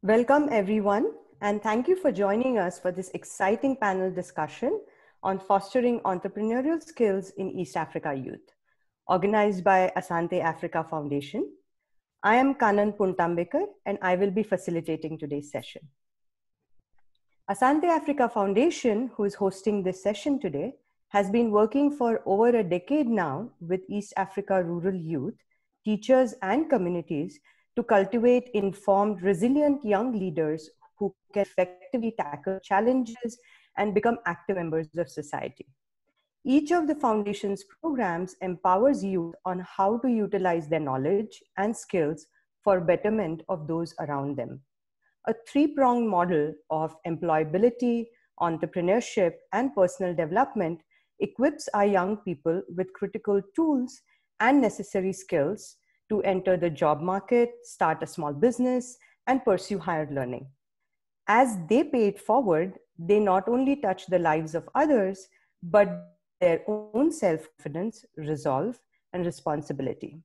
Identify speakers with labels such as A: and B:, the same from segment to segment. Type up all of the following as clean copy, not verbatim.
A: Welcome everyone, and thank you for joining us for this exciting panel discussion on fostering entrepreneurial skills in East Africa youth, organized by Asante Africa Foundation. I am Kanan Puntambekar, and I will be facilitating today's session. Asante Africa Foundation, who is hosting this session today, has been working for over a decade now with East Africa rural youth, teachers, and communities to cultivate informed, resilient young leaders who can effectively tackle challenges and become active members of society. Each of the foundation's programs empowers youth on how to utilize their knowledge and skills for betterment of those around them. A three-pronged model of employability, entrepreneurship, and personal development equips our young people with critical tools and necessary skills to enter the job market, start a small business, and pursue higher learning. As they pay it forward, they not only touch the lives of others, but their own self-confidence, resolve, and responsibility.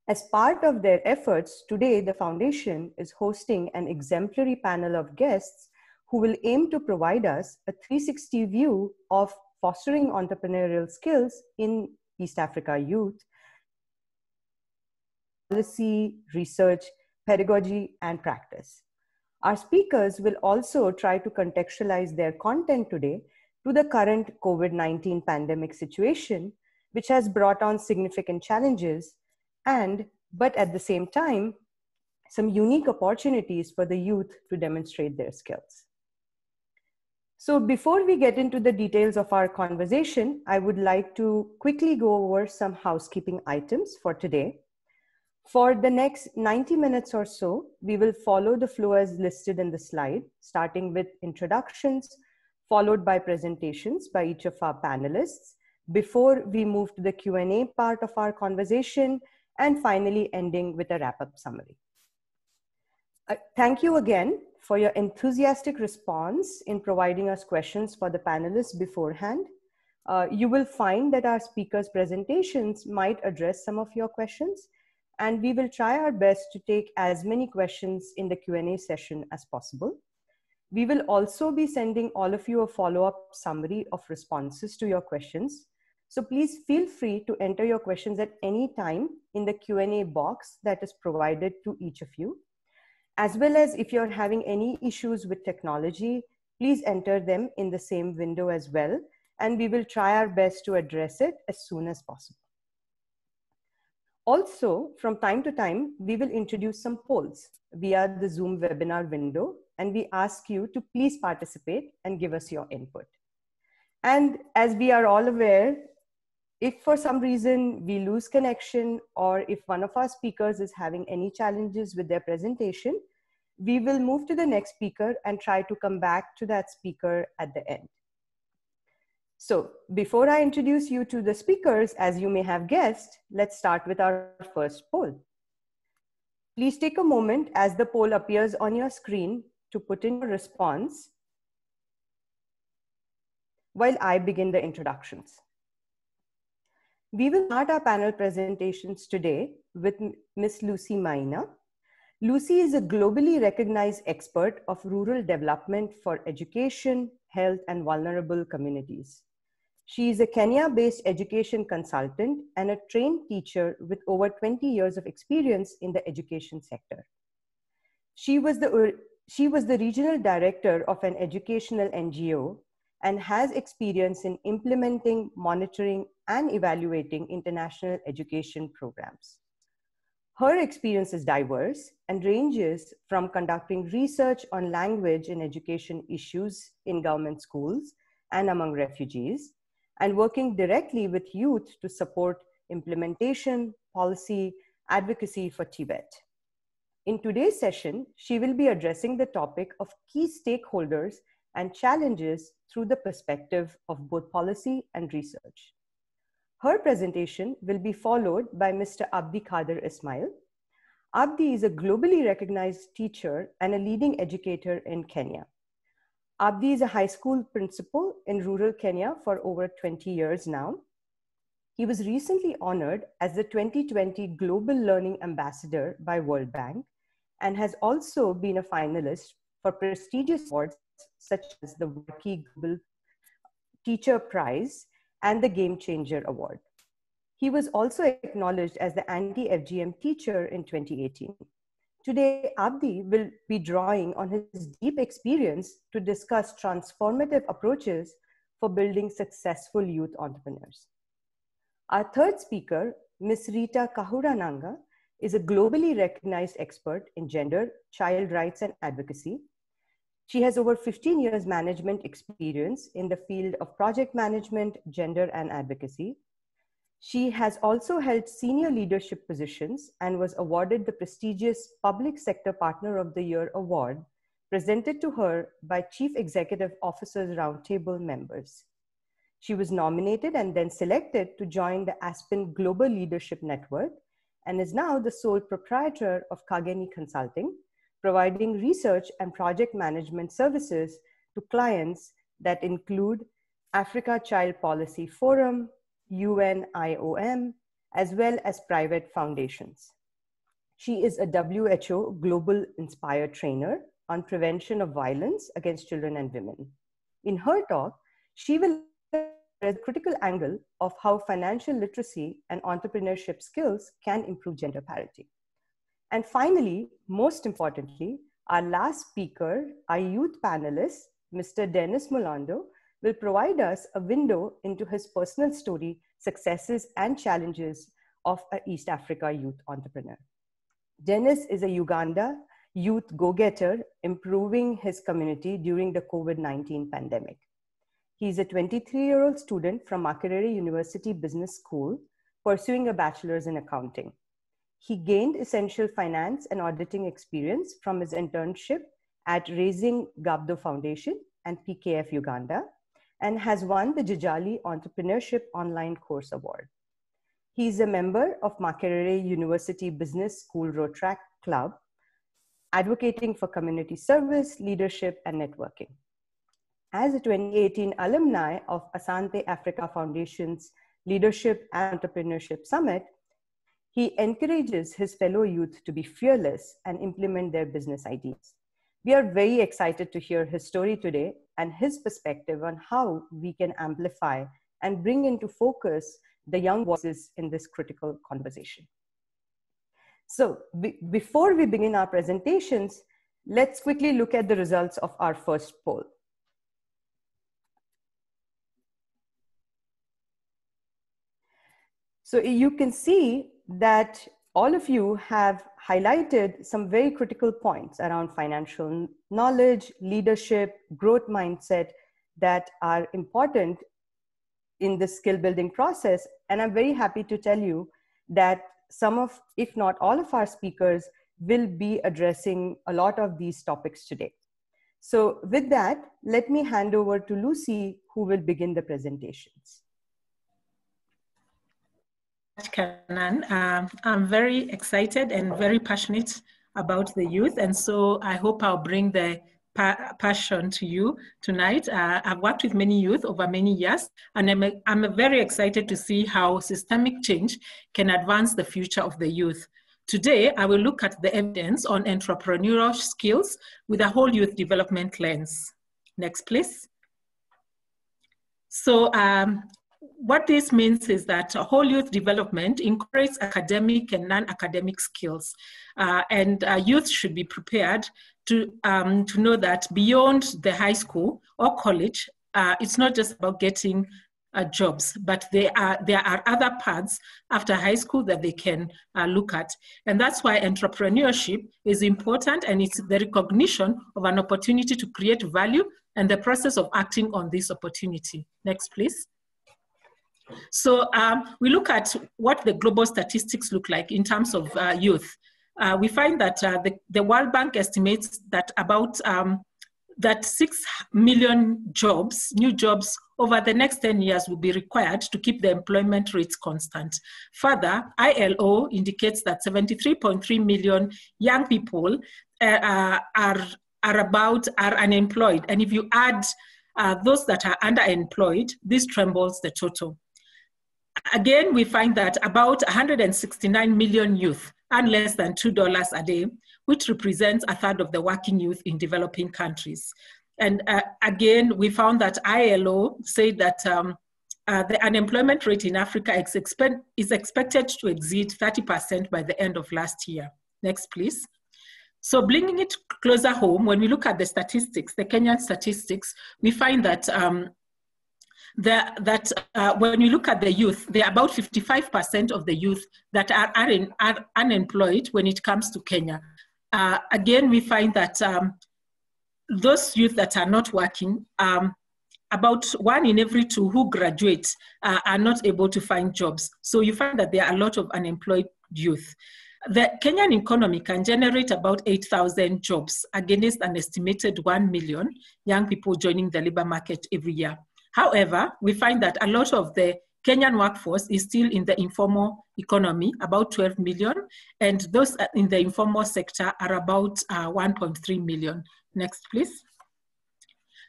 A: As part of their efforts, today the Foundation is hosting an exemplary panel of guests who will aim to provide us a 360 view of fostering entrepreneurial skills in East Africa youth, policy, research, pedagogy, and practice. Our speakers will also try to contextualize their content today to the current COVID-19 pandemic situation, which has brought on significant challenges but at the same time, some unique opportunities for the youth to demonstrate their skills. So before we get into the details of our conversation, I would like to quickly go over some housekeeping items for today. For the next 90 minutes or so, we will follow the flow as listed in the slide, starting with introductions, followed by presentations by each of our panelists, before we move to the Q&A part of our conversation, and finally ending with a wrap-up summary. Thank you again for your enthusiastic response in providing us questions for the panelists beforehand. You will find that our speakers' presentations might address some of your questions, and we will try our best to take as many questions in the Q&A session as possible. We will also be sending all of you a follow-up summary of responses to your questions. So please feel free to enter your questions at any time in the Q&A box that is provided to each of you. As well as if you're having any issues with technology, please enter them in the same window as well, and we will try our best to address it as soon as possible. Also, from time to time, we will introduce some polls via the Zoom webinar window, and we ask you to please participate and give us your input. And as we are all aware, if for some reason we lose connection, or if one of our speakers is having any challenges with their presentation, we will move to the next speaker and try to come back to that speaker at the end. So before I introduce you to the speakers, as you may have guessed, let's start with our first poll. Please take a moment as the poll appears on your screen to put in your response while I begin the introductions. We will start our panel presentations today with Ms. Lucy Maina. Lucy is a globally recognized expert of rural development for education, health, and vulnerable communities. She is a Kenya-based education consultant and a trained teacher with over 20 years of experience in the education sector. She was the regional director of an educational NGO and has experience in implementing, monitoring, and evaluating international education programs. Her experience is diverse and ranges from conducting research on language and education issues in government schools and among refugees, and working directly with youth to support implementation, policy, advocacy for Tibet. In today's session, she will be addressing the topic of key stakeholders and challenges through the perspective of both policy and research. Her presentation will be followed by Mr. Abdi Kader Ismail. Abdi is a globally recognized teacher and a leading educator in Kenya. Abdi is a high school principal in rural Kenya for over 20 years now. He was recently honored as the 2020 Global Learning Ambassador by World Bank and has also been a finalist for prestigious awards such as the Varkey Global Teacher Prize and the Game Changer Award. He was also acknowledged as the anti-FGM teacher in 2018. Today, Abdi will be drawing on his deep experience to discuss transformative approaches for building successful youth entrepreneurs. Our third speaker, Ms. Rita Kahurananga, is a globally recognized expert in gender, child rights, and advocacy. She has over 15 years management experience in the field of project management, gender, and advocacy. She has also held senior leadership positions and was awarded the prestigious Public Sector Partner of the Year award presented to her by Chief Executive Officers Roundtable members. She was nominated and then selected to join the Aspen Global Leadership Network and is now the sole proprietor of Kageni Consulting, providing research and project management services to clients that include Africa Child Policy Forum, UN IOM, as well as private foundations. She is a WHO Global Inspire trainer on prevention of violence against children and women. In her talk, she will address the critical angle of how financial literacy and entrepreneurship skills can improve gender parity. And finally, most importantly, our last speaker, our youth panelist, Mr. Dennis Molando, will provide us a window into his personal story, successes, and challenges of an East Africa youth entrepreneur. Dennis is a Uganda youth go-getter improving his community during the COVID-19 pandemic. He's a 23-year-old student from Makerere University Business School pursuing a bachelor's in accounting. He gained essential finance and auditing experience from his internship at Raising Gabdo Foundation and PKF Uganda, and has won the Jijali Entrepreneurship Online Course Award. He is a member of Makerere University Business School Rotaract Club, advocating for community service, leadership, and networking. As a 2018 alumni of Asante Africa Foundation's Leadership and Entrepreneurship Summit, he encourages his fellow youth to be fearless and implement their business ideas. We are very excited to hear his story today and his perspective on how we can amplify and bring into focus the young voices in this critical conversation. So before we begin our presentations, let's quickly look at the results of our first poll. So you can see that all of you have highlighted some very critical points around financial knowledge, leadership, growth mindset that are important in the skill building process. And I'm very happy to tell you that some of, if not all of our speakers will be addressing a lot of these topics today. So with that, let me hand over to Lucy, who will begin the presentations.
B: Kanan. I'm very excited and very passionate about the youth, and so I hope I'll bring the passion to you tonight. I've worked with many youth over many years, and I'm very excited to see how systemic change can advance the future of the youth. Today, I will look at the evidence on entrepreneurial skills with a whole youth development lens. Next, please. So, what this means is that whole youth development incorporates academic and non-academic skills, and youth should be prepared to know that beyond the high school or college, it's not just about getting jobs, but there are other paths after high school that they can look at. And that's why entrepreneurship is important, and it's the recognition of an opportunity to create value and the process of acting on this opportunity. Next, please. So we look at what the global statistics look like in terms of youth. We find that the World Bank estimates that about that 6 million jobs, new jobs, over the next 10 years will be required to keep the employment rates constant. Further, ILO indicates that 73.3 million young people are unemployed. And if you add those that are underemployed, this trembles the total. Again, we find that about 169 million youth earn less than $2 a day, which represents a third of the working youth in developing countries. And again, we found that ILO said that the unemployment rate in Africa is expected to exceed 30% by the end of last year. Next, please. So bringing it closer home, when we look at the statistics, the Kenyan statistics, we find that when you look at the youth, there are about 55% of the youth that are unemployed when it comes to Kenya. Again, we find that those youth that are not working, about 1 in every 2 who graduate are not able to find jobs. So you find that there are a lot of unemployed youth. The Kenyan economy can generate about 8,000 jobs against an estimated 1 million young people joining the labor market every year. However, we find that a lot of the Kenyan workforce is still in the informal economy, about 12 million, and those in the informal sector are about 1.3 million. Next, please.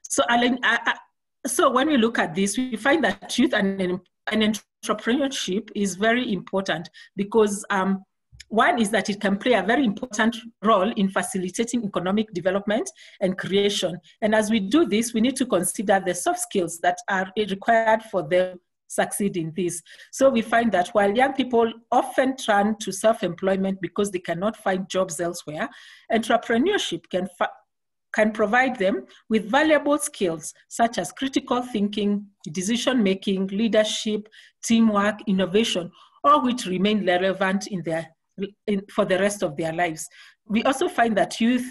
B: So, so when we look at this, we find that youth and entrepreneurship is very important because one is that it can play a very important role in facilitating economic development and creation. And as we do this, we need to consider the soft skills that are required for them to succeed in this. So we find that while young people often turn to self-employment because they cannot find jobs elsewhere, entrepreneurship can provide them with valuable skills such as critical thinking, decision-making, leadership, teamwork, innovation, all which remain relevant for the rest of their lives. We also find that youth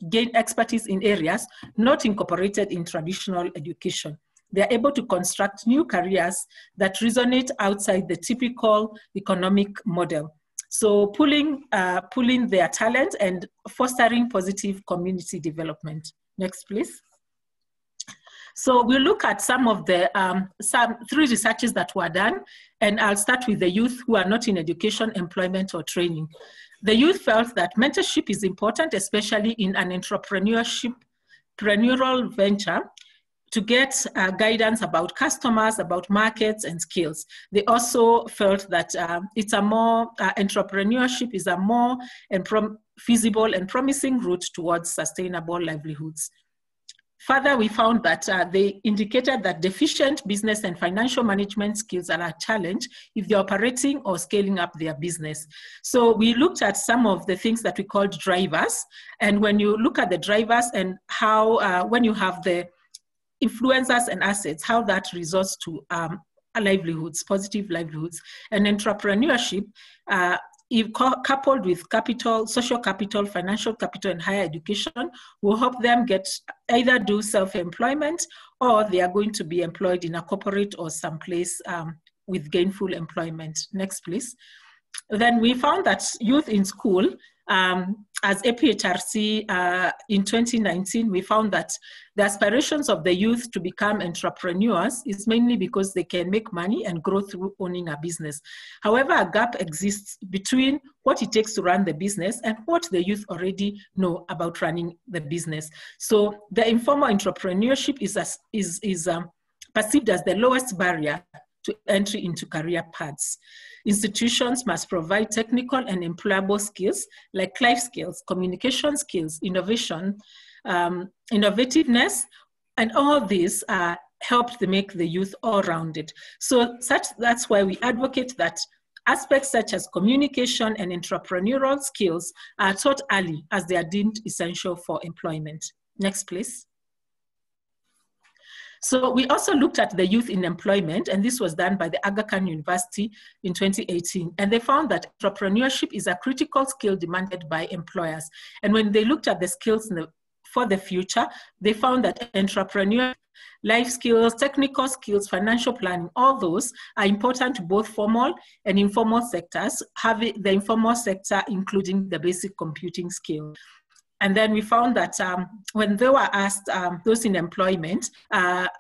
B: gain expertise in areas not incorporated in traditional education. They are able to construct new careers that resonate outside the typical economic model. So pulling their talent and fostering positive community development. Next, please. So we'll look at some of the 3 researches that were done, and I'll start with the youth who are not in education, employment, or training. The youth felt that mentorship is important, especially in an entrepreneurial venture, to get guidance about customers, about markets and skills. They also felt that entrepreneurship is a more feasible and promising route towards sustainable livelihoods. Further, we found that they indicated that deficient business and financial management skills are a challenge if they're operating or scaling up their business. So we looked at some of the things that we called drivers. And when you look at the drivers and how, when you have the influencers and assets, how that results to livelihoods, positive livelihoods. And entrepreneurship, if coupled with capital, social capital, financial capital, and higher education, will help them either do self-employment or they are going to be employed in a corporate or someplace with gainful employment. Next, please. Then we found that youth in school, as APHRC in 2019, we found that the aspirations of the youth to become entrepreneurs is mainly because they can make money and grow through owning a business. However, a gap exists between what it takes to run the business and what the youth already know about running the business. So the informal entrepreneurship is perceived as the lowest barrier to entry into career paths. Institutions must provide technical and employable skills like life skills, communication skills, innovation, innovativeness, and all these help to make the youth all-rounded. So that's why we advocate that aspects such as communication and entrepreneurial skills are taught early as they are deemed essential for employment. Next, please. So we also looked at the youth in employment, and this was done by the Aga Khan University in 2018. And they found that entrepreneurship is a critical skill demanded by employers. And when they looked at the skills for the future, they found that entrepreneurship, life skills, technical skills, financial planning, all those are important to both formal and informal sectors, having the informal sector including the basic computing skill. And then we found that when they were asked, those in employment,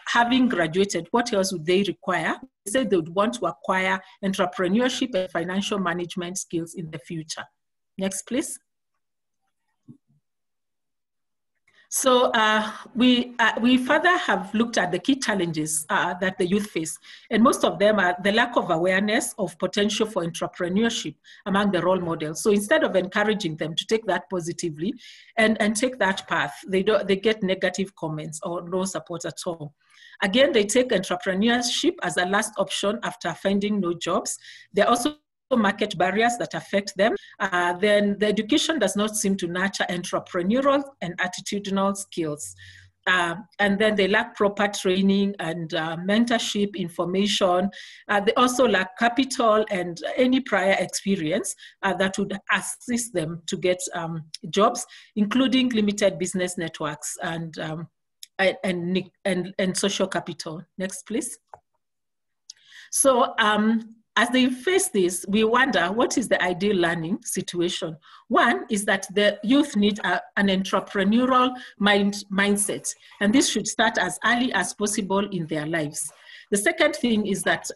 B: having graduated, what else would they require? They said they would want to acquire entrepreneurship and financial management skills in the future. Next, please. So we further have looked at the key challenges that the youth face, and most of them are the lack of awareness of potential for entrepreneurship among the role models. So instead of encouraging them to take that positively and take that path, they get negative comments or no support at all. Again, they take entrepreneurship as a last option after finding no jobs. They're also market barriers that affect them. Then the education does not seem to nurture entrepreneurial and attitudinal skills. And then they lack proper training and mentorship information. They also lack capital and any prior experience that would assist them to get jobs, including limited business networks and social capital. Next, please. So as they face this, we wonder what is the ideal learning situation. One is that the youth need an entrepreneurial mindset, and this should start as early as possible in their lives. The second thing is that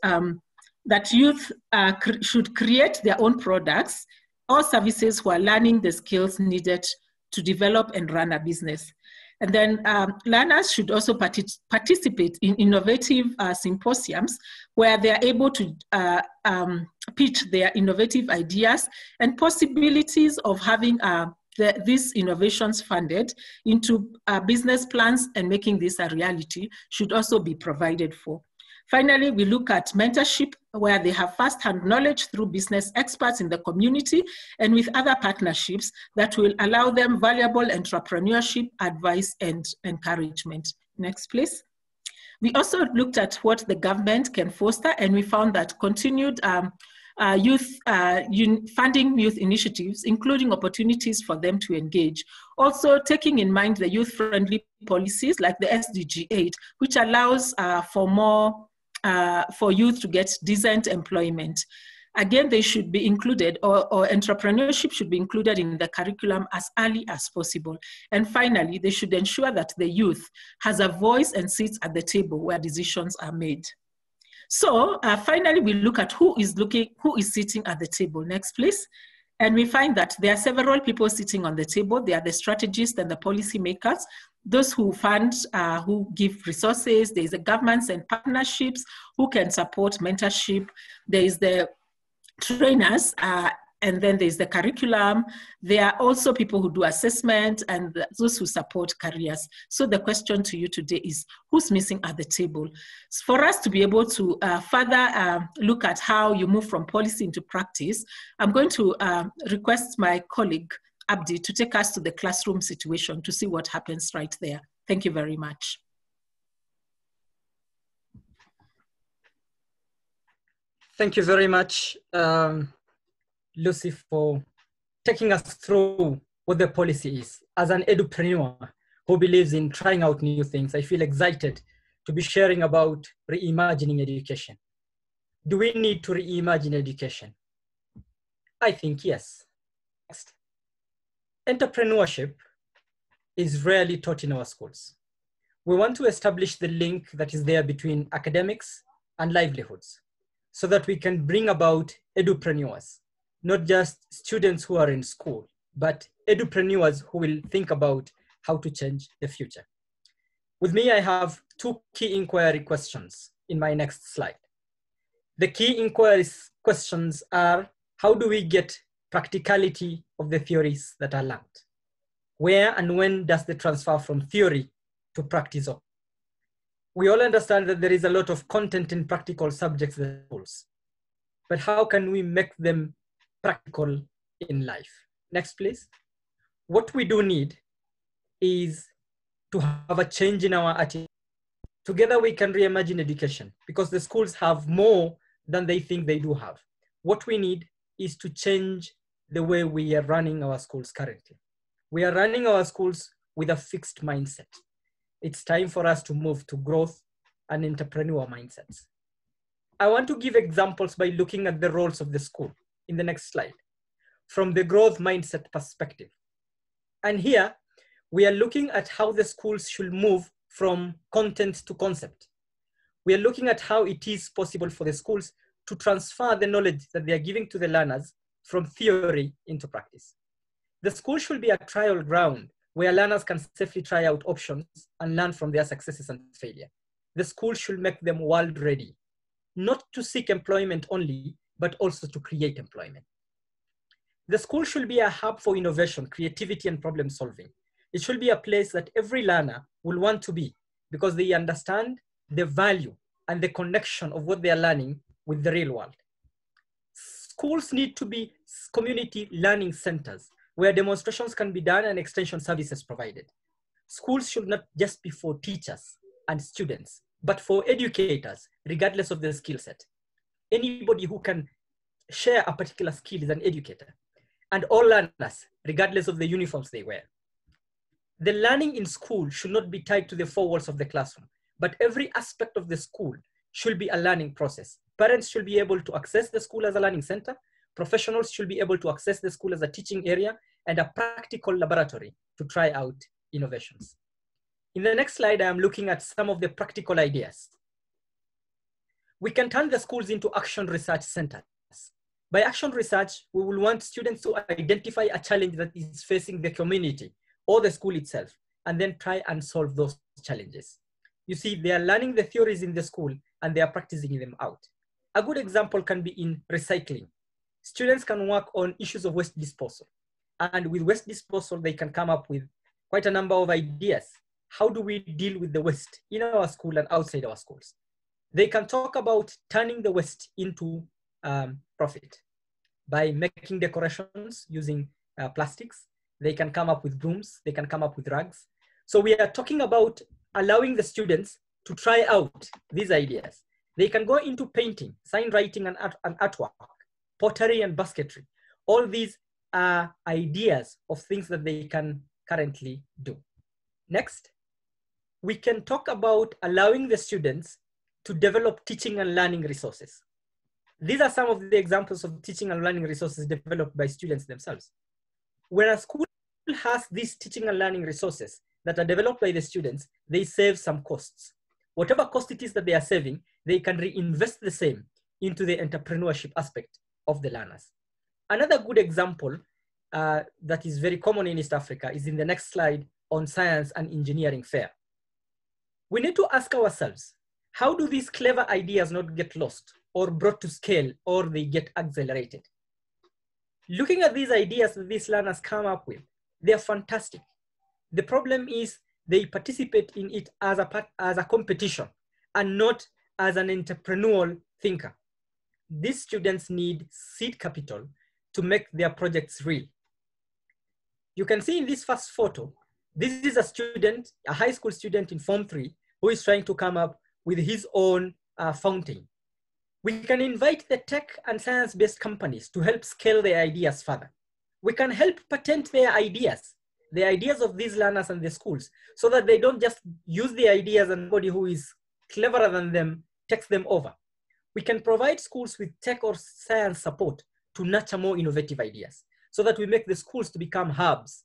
B: that youth should create their own products or services while learning the skills needed to develop and run a business. And then learners should also participate in innovative symposiums where they are able to pitch their innovative ideas and possibilities of having these innovations funded into business plans, and making this a reality should also be provided for. Finally, we look at mentorship, where they have first-hand knowledge through business experts in the community and with other partnerships that will allow them valuable entrepreneurship advice and encouragement. Next, please. We also looked at what the government can foster, and we found that continued funding youth initiatives, including opportunities for them to engage. Also taking in mind the youth-friendly policies like the SDG 8, which allows for youth to get decent employment. Again, they should be included, or entrepreneurship should be included in the curriculum as early as possible. And finally, they should ensure that the youth has a voice and sits at the table where decisions are made. So finally, we look at who is sitting at the table. Next, please. And we find that there are several people sitting on the table. They are the strategists and the policy makers, those who fund, who give resources. There is the governments and partnerships who can support mentorship. There is the trainers, and then there's the curriculum. There are also people who do assessment and those who support careers. So the question to you today is, who's missing at the table? For us to be able to further look at how you move from policy into practice, I'm going to request my colleague, Abdi, to take us to the classroom situation to see what happens right there. Thank you very much.
C: Thank you very much, Lucy, for taking us through what the policy is. As an edupreneur who believes in trying out new things, I feel excited to be sharing about reimagining education. Do we need to reimagine education? I think yes. Next. Entrepreneurship is rarely taught in our schools. We want to establish the link that is there between academics and livelihoods, so that we can bring about edupreneurs, not just students who are in school, but edupreneurs who will think about how to change the future. With me, I have two key inquiry questions in my next slide. The key inquiry questions are, how do we get practicality of the theories that are learned? Where and when does the transfer from theory to practice occur? We all understand that there is a lot of content in practical subjects in schools, but how can we make them practical in life? Next, please. What we do need is to have a change in our attitude. Together we can reimagine education, because the schools have more than they think they do have. What we need is to change the way we are running our schools currently. We are running our schools with a fixed mindset. It's time for us to move to growth and entrepreneurial mindsets. I want to give examples by looking at the roles of the school in the next slide, from the growth mindset perspective. And here, we are looking at how the schools should move from content to concept. We are looking at how it is possible for the schools to transfer the knowledge that they are giving to the learners from theory into practice. The school should be a trial ground where learners can safely try out options and learn from their successes and failure. The school should make them world ready, not to seek employment only, but also to create employment. The school should be a hub for innovation, creativity, and problem solving. It should be a place that every learner will want to be because they understand the value and the connection of what they are learning with the real world. Schools need to be community learning centers where demonstrations can be done and extension services provided. Schools should not just be for teachers and students, but for educators, regardless of their skill set. Anybody who can share a particular skill is an educator, and all learners, regardless of the uniforms they wear. The learning in school should not be tied to the four walls of the classroom, but every aspect of the school should be a learning process. Parents should be able to access the school as a learning center. Professionals should be able to access the school as a teaching area and a practical laboratory to try out innovations. In the next slide, I am looking at some of the practical ideas. We can turn the schools into action research centers. By action research, we will want students to identify a challenge that is facing the community or the school itself, and then try and solve those challenges. You see, they are learning the theories in the school and they are practicing them out. A good example can be in recycling. Students can work on issues of waste disposal. And with waste disposal, they can come up with quite a number of ideas. How do we deal with the waste in our school and outside our schools? They can talk about turning the waste into profit by making decorations using plastics. They can come up with brooms. They can come up with rugs. So we are talking about allowing the students to try out these ideas. They can go into painting, sign writing and artwork, pottery and basketry. All these are ideas of things that they can currently do. Next, we can talk about allowing the students to develop teaching and learning resources. These are some of the examples of teaching and learning resources developed by students themselves. When a school has these teaching and learning resources that are developed by the students, they save some costs. Whatever cost it is that they are saving, they can reinvest the same into the entrepreneurship aspect of the learners. Another good example that is very common in East Africa is in the next slide on science and engineering fair. We need to ask ourselves, how do these clever ideas not get lost or brought to scale or they get accelerated? Looking at these ideas that these learners come up with, they're fantastic. The problem is they participate in it as a competition and not as an entrepreneurial thinker. These students need seed capital to make their projects real. You can see in this first photo, this is a student, a high school student in Form 3, who is trying to come up with his own fountain. We can invite the tech and science-based companies to help scale their ideas further. We can help patent their ideas, the ideas of these learners and the schools, so that they don't just use the ideas and somebody who is cleverer than them takes them over. We can provide schools with tech or science support to nurture more innovative ideas so that we make the schools to become hubs.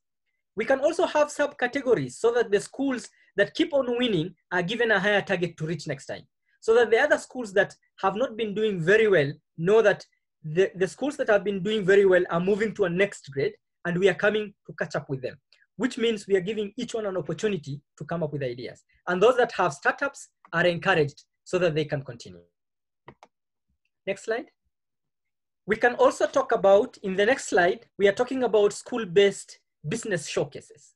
C: We can also have subcategories so that the schools that keep on winning are given a higher target to reach next time. So that the other schools that have not been doing very well know that the schools that have been doing very well are moving to a next grade and we are coming to catch up with them, which means we are giving each one an opportunity to come up with ideas. And those that have startups are encouraged so that they can continue. Next slide. We can also talk about, in the next slide, we are talking about school-based business showcases.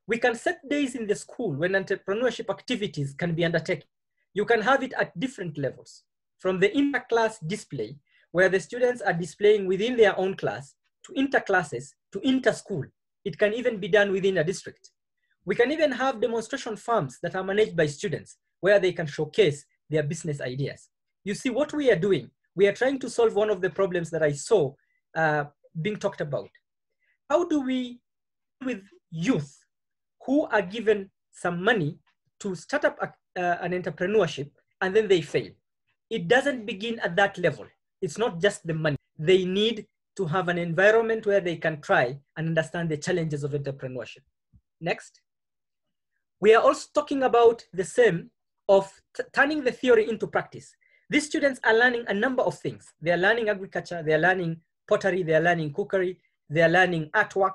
C: We can set days in the school when entrepreneurship activities can be undertaken. You can have it at different levels, from the inter-class display, where the students are displaying within their own class, to inter-classes, to inter-school. It can even be done within a district. We can even have demonstration farms that are managed by students, where they can showcase their business ideas. You see, what we are doing, we are trying to solve one of the problems that I saw being talked about. How do we deal with youth who are given some money to start up an entrepreneurship and then they fail? It doesn't begin at that level. It's not just the money. They need to have an environment where they can try and understand the challenges of entrepreneurship. Next. We are also talking about the same of turning the theory into practice. These students are learning a number of things. They are learning agriculture, they are learning pottery, they are learning cookery, they are learning artwork.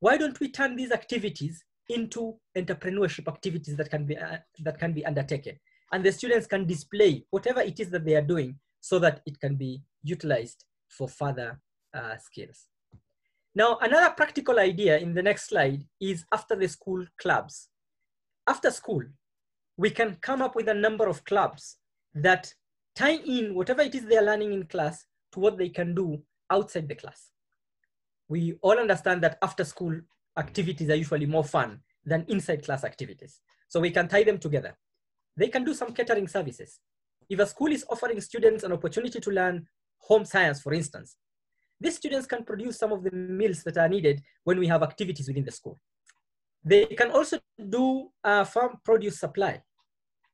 C: Why don't we turn these activities into entrepreneurship activities that can be undertaken. And the students can display whatever it is that they are doing so that it can be utilized for further skills. Now, another practical idea in the next slide is after the school clubs. After school, we can come up with a number of clubs that tie in whatever it is they are learning in class to what they can do outside the class. We all understand that after school activities are usually more fun than inside class activities. So we can tie them together. They can do some catering services. If a school is offering students an opportunity to learn home science, for instance, these students can produce some of the meals that are needed when we have activities within the school. They can also do farm produce supply.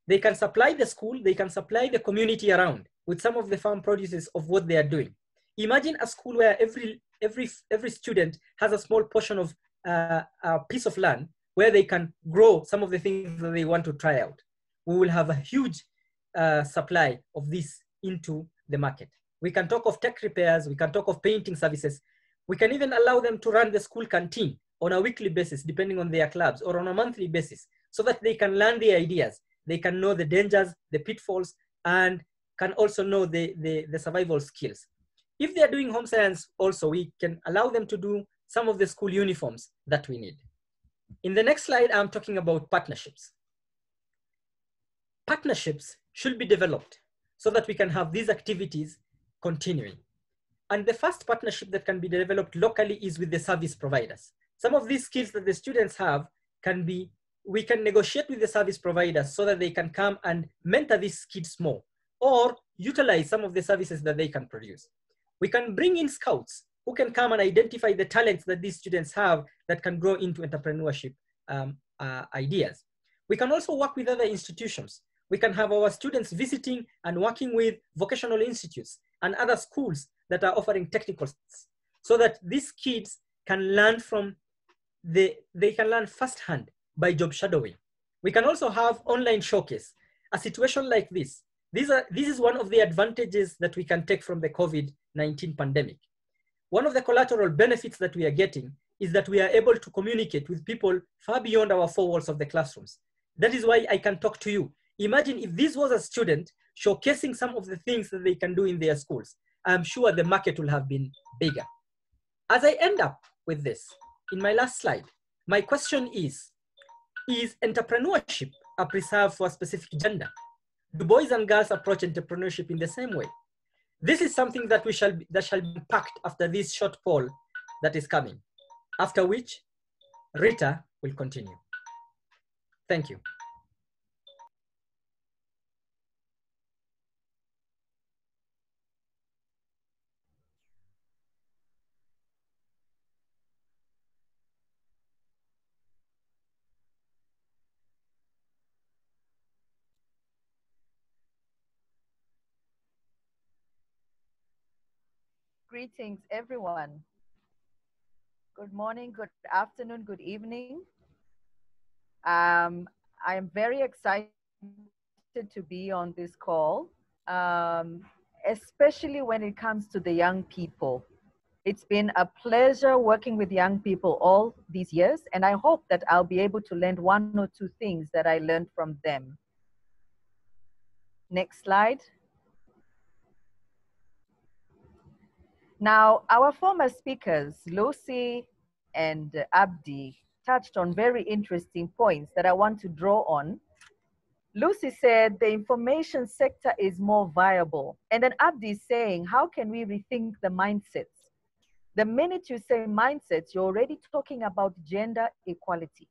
C: They can supply the school, they can supply the community around with some of the farm produces of what they are doing. Imagine a school where every student has a small portion of a piece of land where they can grow some of the things that they want to try out. We will have a huge supply of this into the market. We can talk of tech repairs, we can talk of painting services. We can even allow them to run the school canteen on a weekly basis, depending on their clubs, or on a monthly basis, so that they can learn the ideas. They can know the dangers, the pitfalls, and can also know the survival skills. If they're doing home science also, we can allow them to do some of the school uniforms that we need. In the next slide, I'm talking about partnerships. Partnerships should be developed so that we can have these activities continuing. And the first partnership that can be developed locally is with the service providers. Some of these skills that the students have we can negotiate with the service providers so that they can come and mentor these kids more, or utilize some of the services that they can produce. We can bring in scouts who can come and identify the talents that these students have that can grow into entrepreneurship ideas. We can also work with other institutions. We can have our students visiting and working with vocational institutes and other schools that are offering technical skills, so that these kids can learn they can learn firsthand by job shadowing. We can also have online showcase. A situation like this is one of the advantages that we can take from the COVID-19 pandemic. One of the collateral benefits that we are getting is that we are able to communicate with people far beyond our four walls of the classrooms. That is why I can talk to you. Imagine if this was a student showcasing some of the things that they can do in their schools. I'm sure the market will have been bigger. As I end up with this, in my last slide, my question is entrepreneurship a preserve for a specific gender? Do boys and girls approach entrepreneurship in the same way? This is something that shall be packed after this short poll that is coming, after which Rita will continue. Thank you.
D: Greetings, everyone. Good morning, good afternoon, good evening. I am very excited to be on this call, especially when it comes to the young people. It's been a pleasure working with young people all these years, and I hope that I'll be able to learn one or two things that I learned from them. Next slide. Now, our former speakers, Lucy and Abdi, touched on very interesting points that I want to draw on. Lucy said the information sector is more viable. And then Abdi is saying, how can we rethink the mindsets? The minute you say mindsets, you're already talking about gender equality.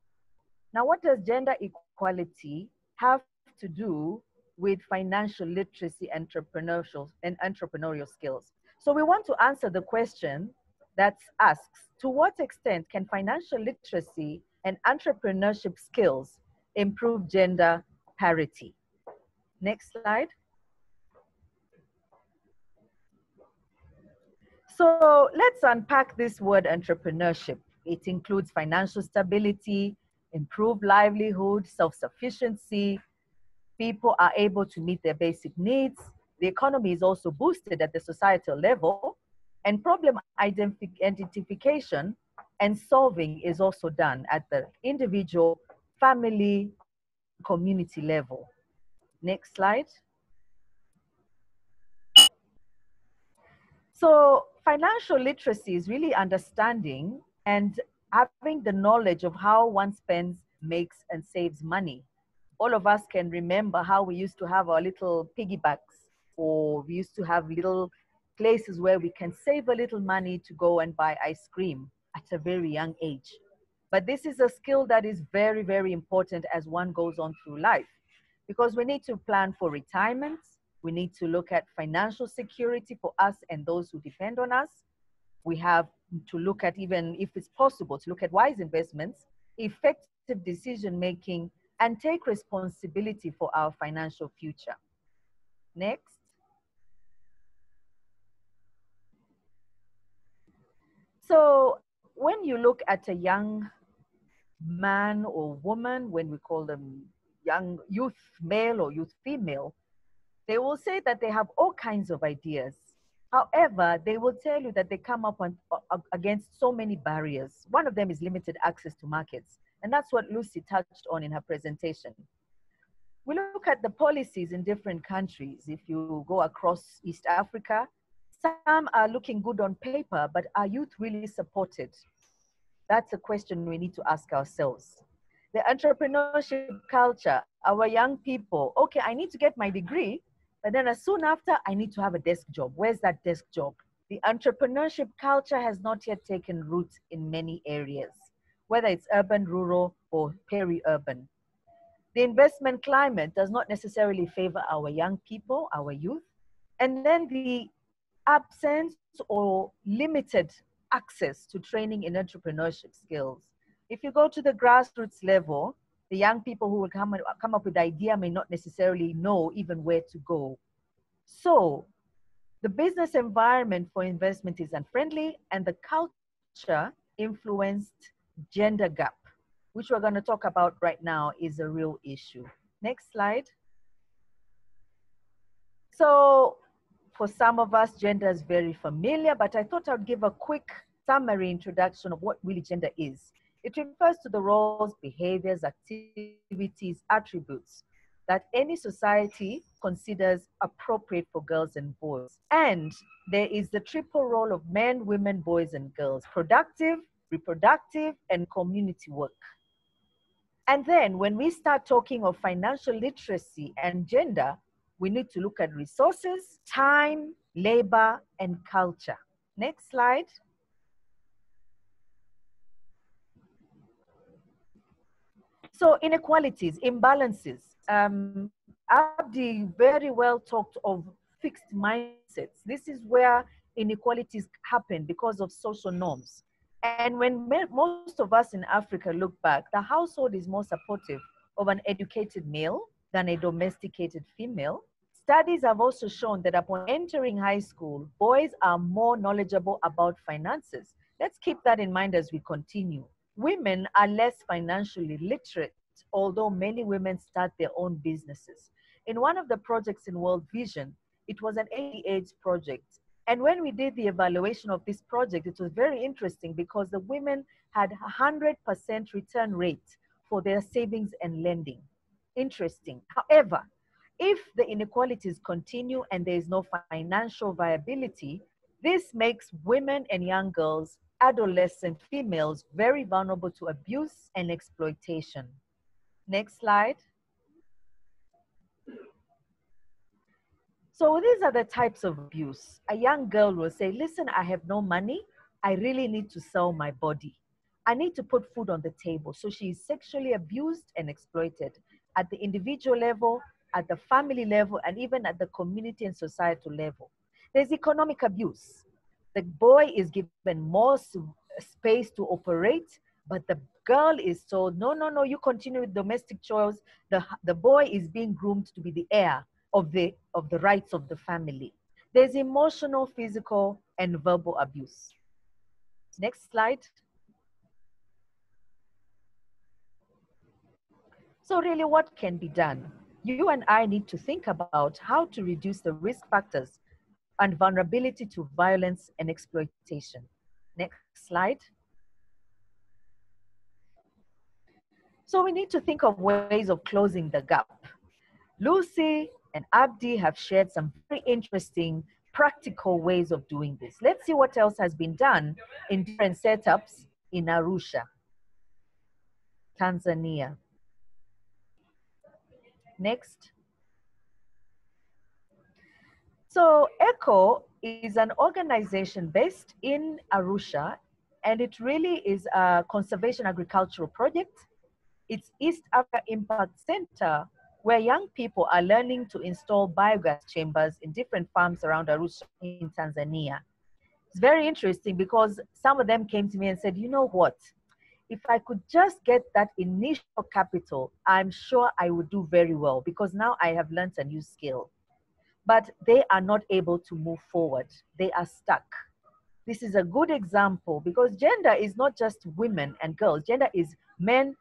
D: Now, what does gender equality have to do with financial literacy and entrepreneurial skills? So we want to answer the question that asks, to what extent can financial literacy and entrepreneurship skills improve gender parity? Next slide. So let's unpack this word entrepreneurship. It includes financial stability, improved livelihood, self-sufficiency. People are able to meet their basic needs. The economy is also boosted at the societal level, and problem identification and solving is also done at the individual, family, community level. Next slide. So financial literacy is really understanding and having the knowledge of how one spends, makes, and saves money. All of us can remember how we used to have our little piggybacks, or we used to have little places where we can save a little money to go and buy ice cream at a very young age. But this is a skill that is very, very important as one goes on through life, because we need to plan for retirement. We need to look at financial security for us and those who depend on us. We have to look at, even if it's possible, to look at wise investments, effective decision making, and take responsibility for our financial future. Next. So when you look at a young man or woman, when we call them young youth male or youth female, they will say that they have all kinds of ideas. However, they will tell you that they come up against so many barriers. One of them is limited access to markets. And that's what Lucy touched on in her presentation. We look at the policies in different countries. If you go across East Africa, some are looking good on paper, but are youth really supported? That's a question we need to ask ourselves. The entrepreneurship culture, our young people, okay, I need to get my degree, but then as soon after, I need to have a desk job. Where's that desk job? The entrepreneurship culture has not yet taken root in many areas, whether it's urban, rural, or peri-urban. The investment climate does not necessarily favor our young people, our youth. And then the absence or limited access to training in entrepreneurship skills. If you go to the grassroots level, the young people who will come up with the idea may not necessarily know even where to go. So the business environment for investment is unfriendly, and the culture influenced gender gap, which we're going to talk about right now, is a real issue. Next slide. So for some of us, gender is very familiar, but I thought I'd give a quick summary introduction of what really gender is. It refers to the roles, behaviors, activities, attributes that any society considers appropriate for girls and boys. And there is the triple role of men, women, boys, and girls: productive, reproductive, and community work. And then when we start talking of financial literacy and gender, we need to look at resources, time, labor, and culture. Next slide. So inequalities, imbalances. Abdi very well talked of fixed mindsets. This is where inequalities happen because of social norms. And when most of us in Africa look back, the household is more supportive of an educated male than a domesticated female. Studies have also shown that upon entering high school, boys are more knowledgeable about finances. Let's keep that in mind as we continue. Women are less financially literate, although many women start their own businesses. In one of the projects in World Vision, it was an 80-age project. And when we did the evaluation of this project, it was very interesting because the women had 100% return rate for their savings and lending. Interesting. However, if the inequalities continue and there is no financial viability, this makes women and young girls, adolescent females, very vulnerable to abuse and exploitation. Next slide. So these are the types of abuse. A young girl will say, listen, I have no money. I really need to sell my body. I need to put food on the table. So she is sexually abused and exploited at the individual level, at the family level, and even at the community and societal level. There's economic abuse. The boy is given more space to operate, but the girl is told, no, no, no, you continue with domestic chores. The boy is being groomed to be the heir of the rights of the family. There's emotional, physical, and verbal abuse. Next slide. So really, what can be done? You and I need to think about how to reduce the risk factors and vulnerability to violence and exploitation. Next slide. So we need to think of ways of closing the gap. Lucy and Abdi have shared some very interesting practical ways of doing this. Let's see what else has been done in different setups in Arusha, Tanzania. Next. So ECHO is an organization based in Arusha, and it really is a conservation agricultural project. It's East Africa Impact Center, where young people are learning to install biogas chambers in different farms around Arusha in Tanzania. It's very interesting because some of them came to me and said, you know what? If I could just get that initial capital, I'm sure I would do very well because now I have learned a new skill. But they are not able to move forward. They are stuck. This is a good example because gender is not just women and girls. Gender is men,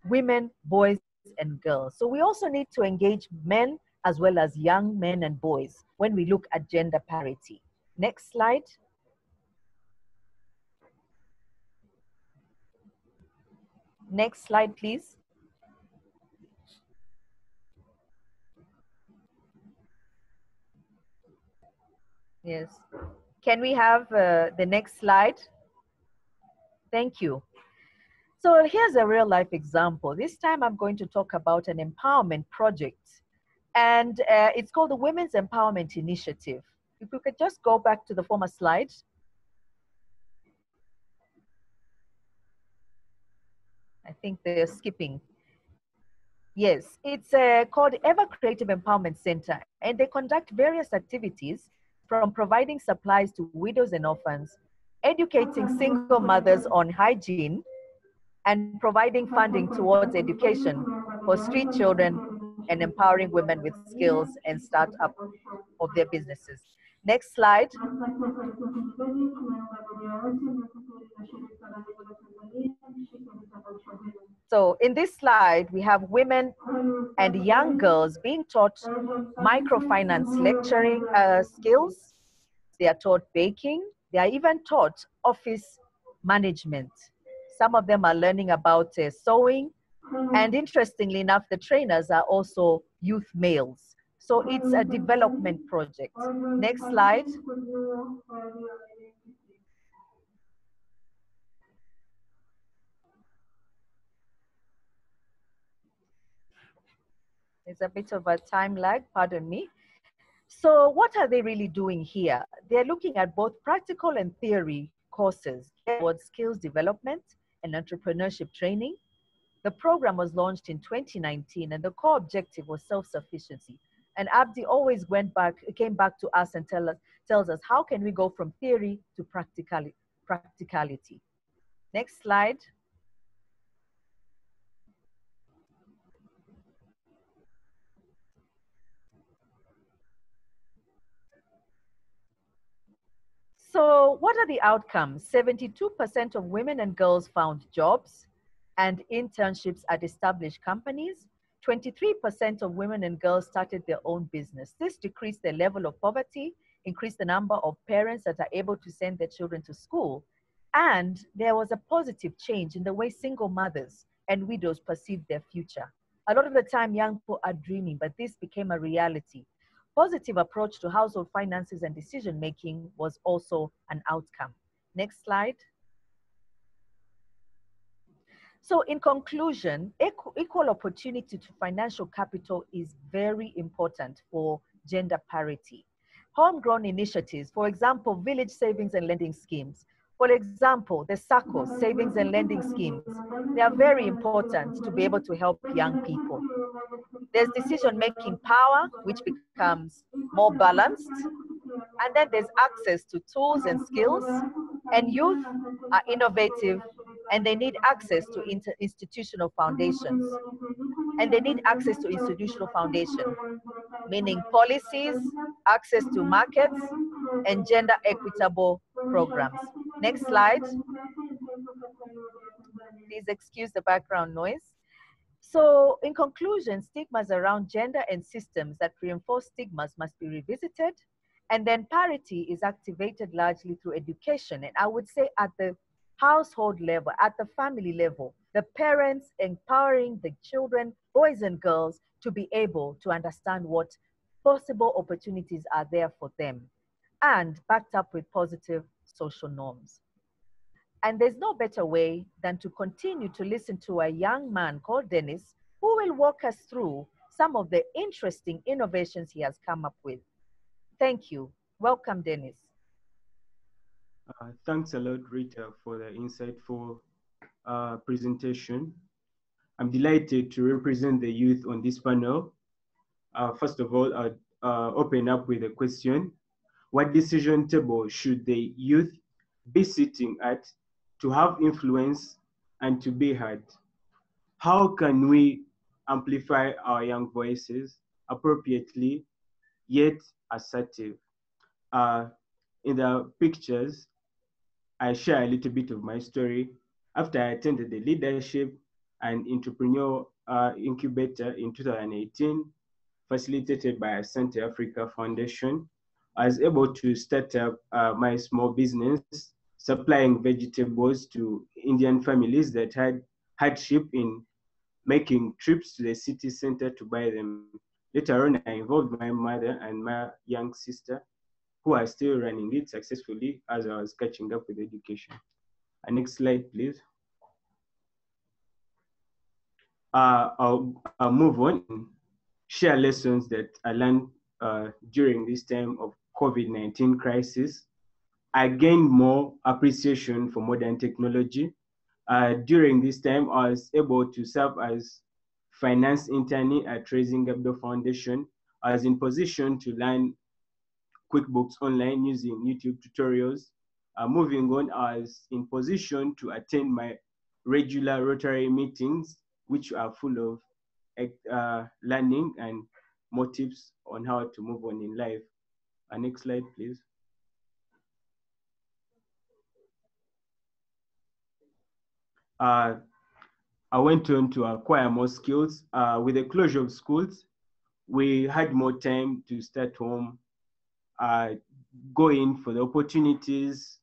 D: women, boys, and girls. So we also need to engage men as well as young men and boys when we look at gender parity. Next slide. Next slide, please. Yes. Can we have the next slide? Thank you. So here's a real life example. This time I'm going to talk about an empowerment project, and it's called the Women's Empowerment Initiative. If we could just go back to the former slide. I think they're skipping. Yes, it's called Ever Creative Empowerment Center, and they conduct various activities from providing supplies to widows and orphans, educating single mothers on hygiene, and providing funding towards education for street children and empowering women with skills and startup of their businesses. Next slide. So in this slide, we have women and young girls being taught microfinance lecturing skills. They are taught baking. They are even taught office management. Some of them are learning about sewing. And interestingly enough, the trainers are also youth males. So it's a development project. Next slide. There's a bit of a time lag, pardon me. So what are they really doing here? They're looking at both practical and theory courses towards skills development and entrepreneurship training. The program was launched in 2019 and the core objective was self-sufficiency. And Abdi always came back to us and tells us, how can we go from theory to practicality? Next slide. So what are the outcomes? 72% of women and girls found jobs and internships at established companies. 23% of women and girls started their own business. This decreased the level of poverty, increased the number of parents that are able to send their children to school. And there was a positive change in the way single mothers and widows perceive their future. A lot of the time, young people are dreaming, but this became a reality. Positive approach to household finances and decision-making was also an outcome. Next slide. So in conclusion, equal opportunity to financial capital is very important for gender parity. Homegrown initiatives, for example, village savings and lending schemes. For example, the SACCO, savings and lending schemes, they are very important to be able to help young people. There's decision-making power, which becomes more balanced. And then there's access to tools and skills. And youth are innovative and they need access to institutional foundations. And they need access to institutional foundation, meaning policies, access to markets, and gender equitable programs. Next slide. Please excuse the background noise. So in conclusion, stigmas around gender and systems that reinforce stigmas must be revisited. And then parity is activated largely through education. And I would say at the household level, at the family level, the parents empowering the children, boys and girls, to be able to understand what possible opportunities are there for them, and backed up with positive social norms. And there's no better way than to continue to listen to a young man called Dennis, who will walk us through some of the interesting innovations he has come up with. Thank you. Welcome, Dennis.
E: Thanks a lot, Rita, for the insightful presentation. I'm delighted to represent the youth on this panel. First of all, I'd open up with a question. What decision table should the youth be sitting at to have influence and to be heard? How can we amplify our young voices appropriately, yet assertive? In the pictures, I share a little bit of my story. After I attended the Leadership and Entrepreneurial Incubator in 2018, facilitated by Asante Africa Foundation, I was able to start up my small business, supplying vegetables to Indian families that had hardship in making trips to the city center to buy them. Later on, I involved my mother and my young sister, who are still running it successfully as I was catching up with education. Next slide, please. I'll move on and share lessons that I learned during this time of COVID-19 crisis. I gained more appreciation for modern technology. During this time, I was able to serve as finance intern at Raising Abdo Foundation. I was in position to learn QuickBooks online using YouTube tutorials. Moving on, I was in position to attend my regular Rotary meetings, which are full of learning and more tips on how to move on in life. Next slide, please. I went on to acquire more skills. With the closure of schools, we had more time to start home, go in for the opportunities.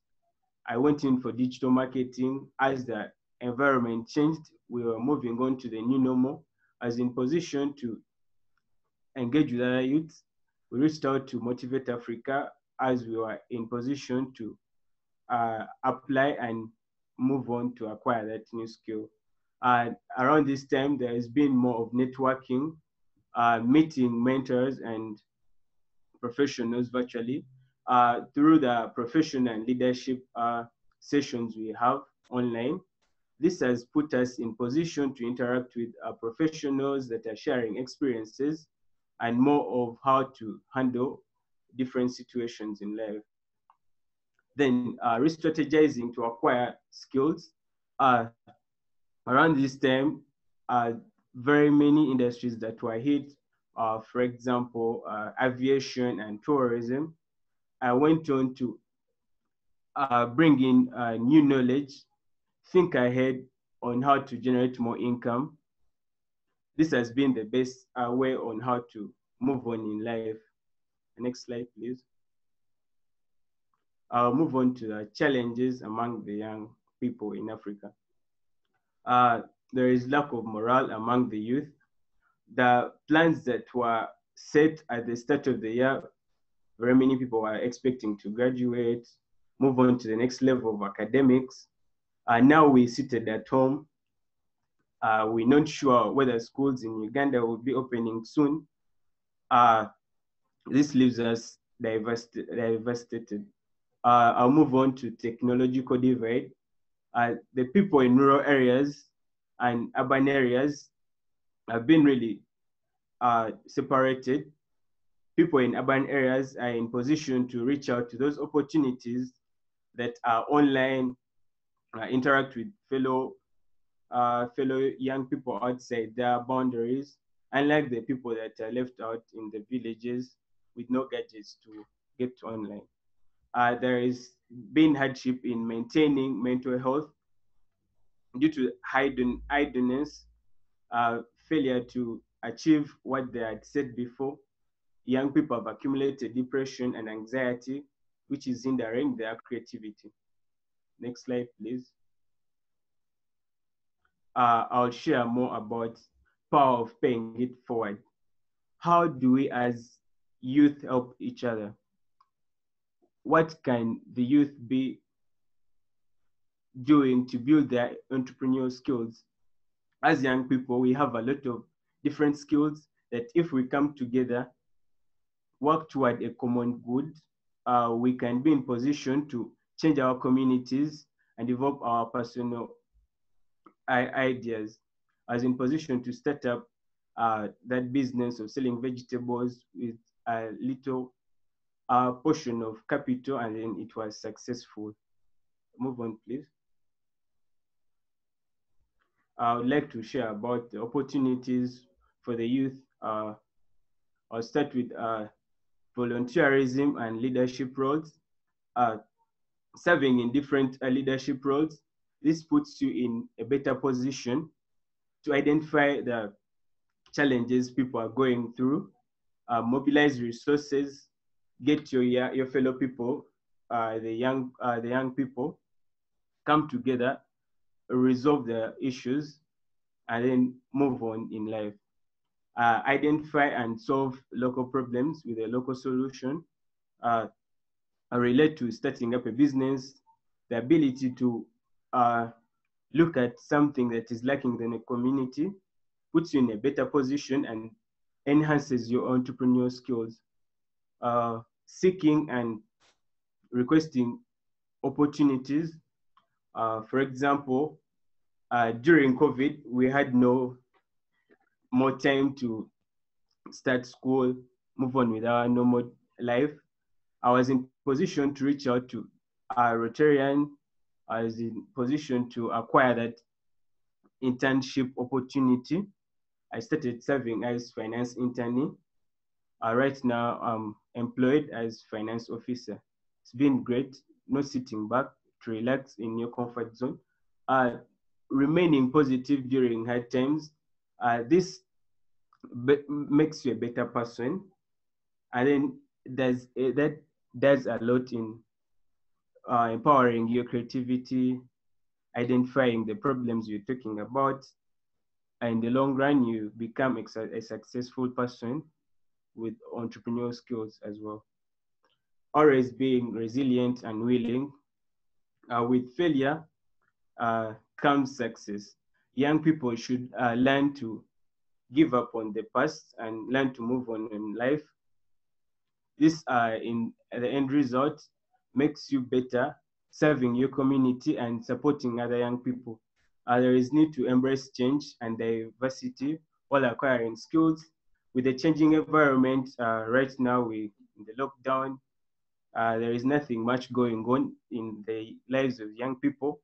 E: I went in for digital marketing. As the environment changed, we were moving on to the new normal. I was in position to engage with other youths. We reached out to Motivate Africa as we were in position to apply and move on to acquire that new skill. Around this time, there has been more of networking, meeting mentors and professionals virtually through the professional and leadership sessions we have online. This has put us in position to interact with professionals that are sharing experiences and more of how to handle different situations in life. Then re-strategizing to acquire skills. Around this time, very many industries that were hit, for example, aviation and tourism. I went on to bring in new knowledge, think ahead on how to generate more income. This has been the best way on how to move on in life. Next slide, please. I'll move on to the challenges among the young people in Africa. There is lack of morale among the youth. The plans that were set at the start of the year, very many people were expecting to graduate, move on to the next level of academics. Now we're seated at home. We're not sure whether schools in Uganda will be opening soon. This leaves us devastated. I'll move on to technological divide. The people in rural areas and urban areas have been really separated. People in urban areas are in position to reach out to those opportunities that are online, interact with fellow young people outside their boundaries, unlike the people that are left out in the villages with no gadgets to get online. There has been hardship in maintaining mental health due to idleness, failure to achieve what they had said before. Young people have accumulated depression and anxiety, which is hindering their creativity. Next slide, please. I'll share more about power of paying it forward. How do we as youth help each other? What can the youth be doing to build their entrepreneurial skills? As young people, we have a lot of different skills that if we come together, work toward a common good, we can be in position to change our communities and develop our personal ideas. As in position to start up that business of selling vegetables with a little portion of capital, and then it was successful. Move on, please. I would like to share about the opportunities for the youth. I'll start with volunteerism and leadership roles. Serving in different leadership roles, this puts you in a better position to identify the challenges people are going through, mobilize resources, get your fellow people, the young people, come together, resolve the issues, and then move on in life. Identify and solve local problems with a local solution. Relate to starting up a business, the ability to look at something that is lacking in a community, puts you in a better position and enhances your entrepreneurial skills. Seeking and requesting opportunities. For example, during COVID, we had no more time to start school, move on with our normal life. I was in position to reach out to a Rotarian. I was in position to acquire that internship opportunity. I started serving as finance internee. Right now, I'm employed as finance officer. It's been great, no sitting back, to relax in your comfort zone. Remaining positive during hard times. This makes you a better person. And then that does a lot in empowering your creativity, identifying the problems you're talking about. And in the long run, you become a successful person with entrepreneurial skills as well. Always being resilient and willing. With failure comes success. Young people should learn to give up on the past and learn to move on in life. This, in the end result, makes you better serving your community and supporting other young people. There is need to embrace change and diversity while acquiring skills. With the changing environment, right now we in the lockdown, there is nothing much going on in the lives of young people.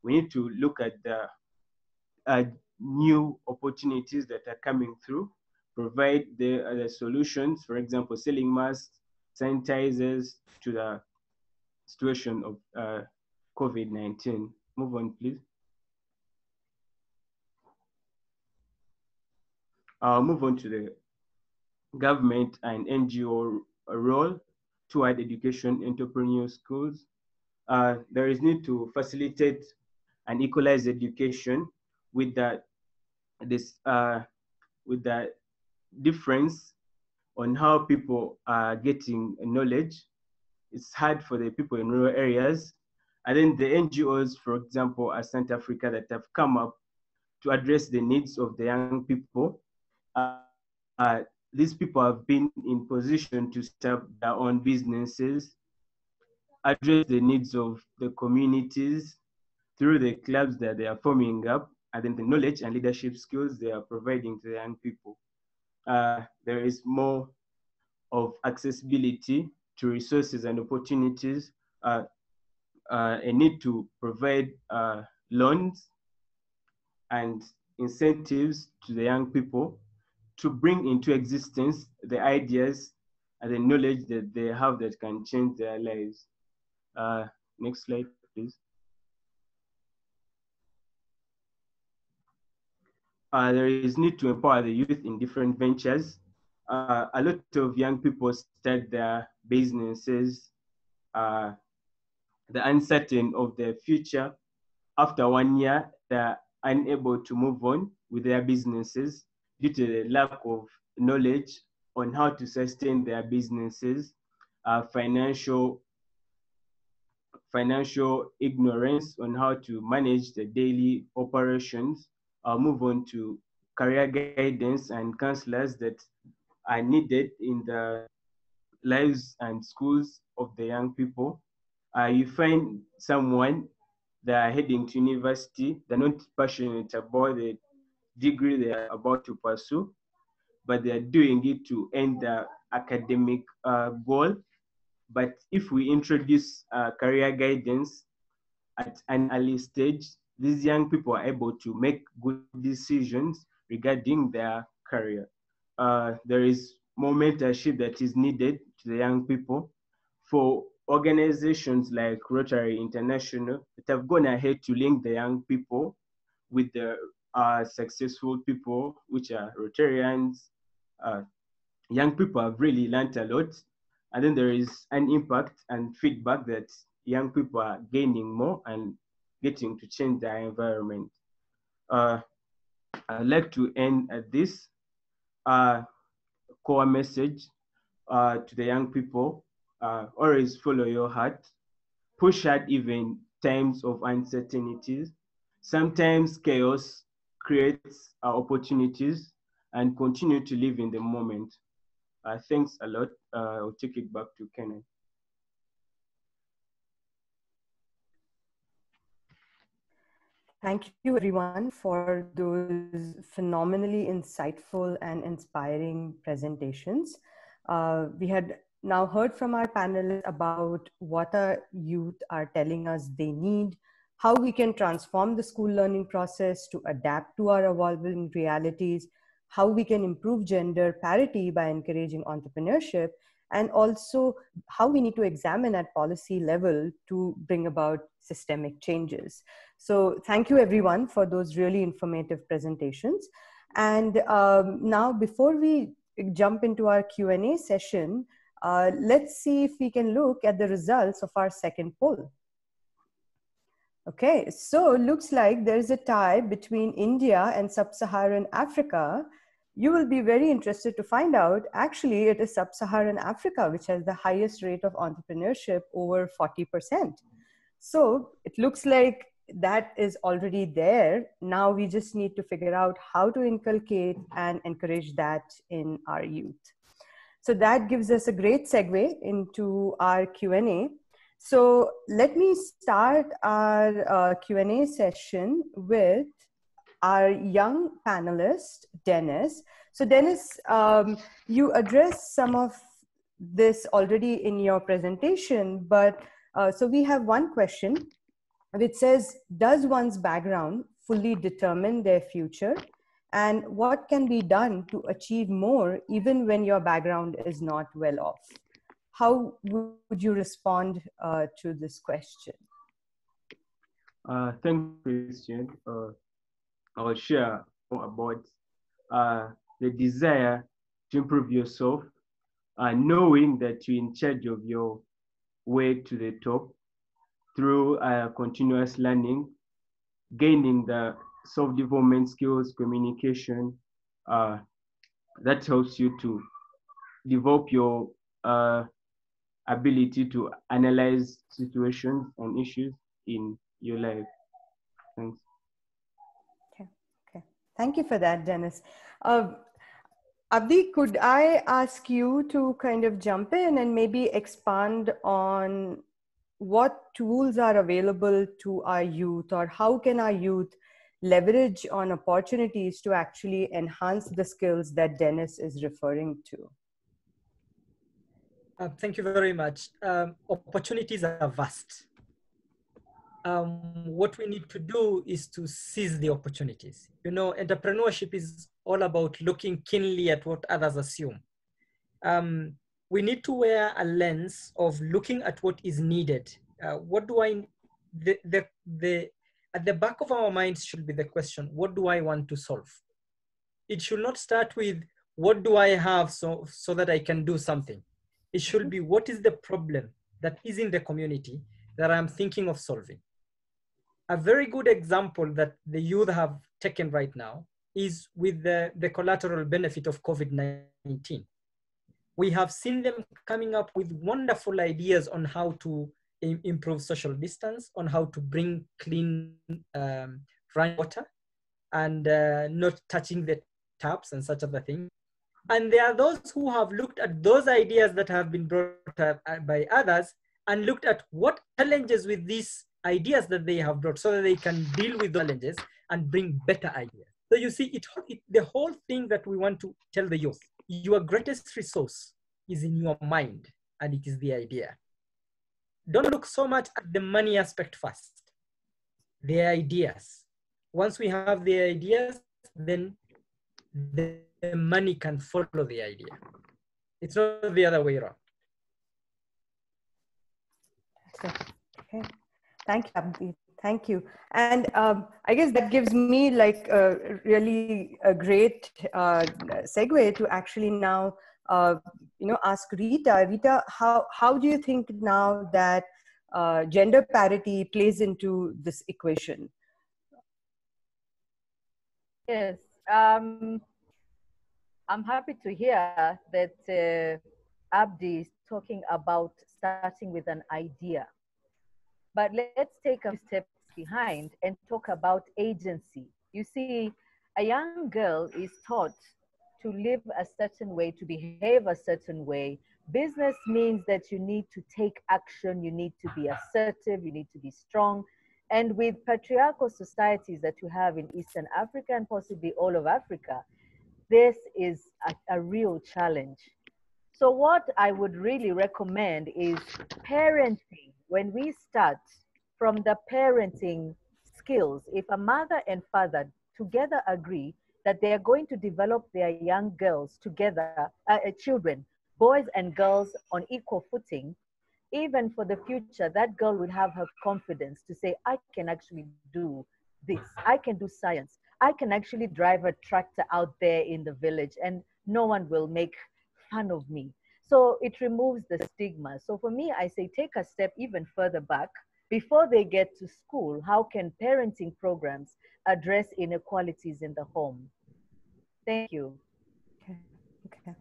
E: We need to look at the new opportunities that are coming through, provide the solutions, for example, selling masks, sanitizers to the situation of COVID-19. Move on, please. I'll move on to the government and NGO role toward education entrepreneurial schools. There is need to facilitate and equalize education with that with the difference on how people are getting knowledge. It's hard for the people in rural areas. And then the NGOs, for example, as South Africa, that have come up to address the needs of the young people. These people have been in position to start up their own businesses, address the needs of the communities through the clubs that they are forming up, and then the knowledge and leadership skills they are providing to the young people. There is more of accessibility to resources and opportunities, a need to provide loans and incentives to the young people to bring into existence the ideas and the knowledge that they have that can change their lives. Next slide, please. There is need to empower the youth in different ventures. A lot of young people start their businesses, the uncertain of their future. After 1 year, they're unable to move on with their businesses due to the lack of knowledge on how to sustain their businesses, financial ignorance on how to manage the daily operations. I'll move on to career guidance and counselors that are needed in the lives and schools of the young people. You find someone that are heading to university, they're not passionate about the degree they are about to pursue, but they are doing it to end the academic goal. But if we introduce career guidance at an early stage, these young people are able to make good decisions regarding their career. There is more mentorship that is needed to the young people for organizations like Rotary International that have gone ahead to link the young people with the successful people, which are Rotarians. Young people have really learned a lot. And then there is an impact and feedback that young people are gaining more and getting to change their environment. I'd like to end at this core message to the young people. Always follow your heart. Push hard even times of uncertainties. Sometimes chaos creates opportunities, and continue to live in the moment. Thanks a lot. I'll take it back to Kenneth.
A: Thank you, everyone, for those phenomenally insightful and inspiring presentations. We had now heard from our panelists about what our youth are telling us they need, how we can transform the school learning process to adapt to our evolving realities, how we can improve gender parity by encouraging entrepreneurship, and also how we need to examine at policy level to bring about systemic changes. So thank you everyone for those really informative presentations. And now before we jump into our Q&A session, let's see if we can look at the results of our second poll. Okay, so looks like there's a tie between India and Sub-Saharan Africa. You will be very interested to find out, actually, it is Sub-Saharan Africa which has the highest rate of entrepreneurship, over 40%. So it looks like that is already there. Now we just need to figure out how to inculcate and encourage that in our youth. So that gives us a great segue into our Q&A. So let me start our Q&A session with our young panelist, Dennis. So Dennis, you addressed some of this already in your presentation, but so we have one question which says, does one's background fully determine their future? And what can be done to achieve more even when your background is not well off? How would you respond to this question?
E: Thank you, Christian. I'll share more about the desire to improve yourself, knowing that you're in charge of your way to the top through continuous learning, gaining the self-development skills, communication, that helps you to develop your ability to analyze situations and issues in your life. Thanks.
A: Okay. Thank you for that, Dennis. Abdi, could I ask you to kind of jump in and maybe expand on what tools are available to our youth, or how can our youth leverage on opportunities to actually enhance the skills that Dennis is referring to?
C: Thank you very much. Opportunities are vast. What we need to do is to seize the opportunities. You know, entrepreneurship is all about looking keenly at what others assume. We need to wear a lens of looking at what is needed. What do I, at the back of our minds should be the question, what do I want to solve? It should not start with, what do I have so that I can do something? It should be, what is the problem that is in the community that I'm thinking of solving? a very good example that the youth have taken right now is with the collateral benefit of COVID-19. We have seen them coming up with wonderful ideas on how to improve social distance, on how to bring clean running water and not touching the taps and such other things. And there are those who have looked at those ideas that have been brought up by others and looked at what challenges with these ideas that they have brought so that they can deal with the challenges and bring better ideas. So you see, the whole thing that we want to tell the youth, your greatest resource is in your mind, and it is the idea. Don't look so much at the money aspect first. The ideas. Once we have the ideas, then the money can follow the idea. It's not the other way around.
A: Okay. Thank you, Abdi. Thank you. And I guess that gives me like really a great segue to actually now, ask Rita. Rita, how do you think now that gender parity plays into this equation?
D: Yes, I'm happy to hear that Abdi is talking about starting with an idea. But let's take a step behind and talk about agency. You see, a young girl is taught to live a certain way, to behave a certain way. Business means that you need to take action, you need to be assertive, you need to be strong. And with patriarchal societies that you have in Eastern Africa and possibly all of Africa, this is a real challenge. So what I would really recommend is parenting. When we start from the parenting skills, if a mother and father together agree that they are going to develop their young girls together, children, boys and girls on equal footing, even for the future, that girl would have her confidence to say, I can actually do this. I can do science. I can actually drive a tractor out there in the village and no one will make fun of me. So it removes the stigma. So for me, I say take a step even further back. Before they get to school, how can parenting programs address inequalities in the home? Thank you.
A: Okay.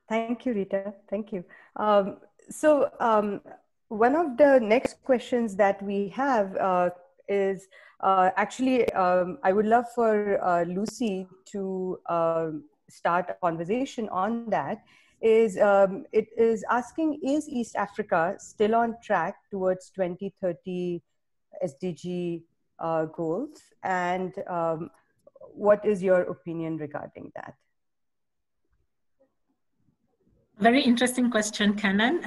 A: Thank you, Rita. Thank you. One of the next questions that we have is actually, I would love for Lucy to start a conversation on that. It is asking, is East Africa still on track towards 2030 SDG goals? And what is your opinion regarding that?
B: Very interesting question, Canan.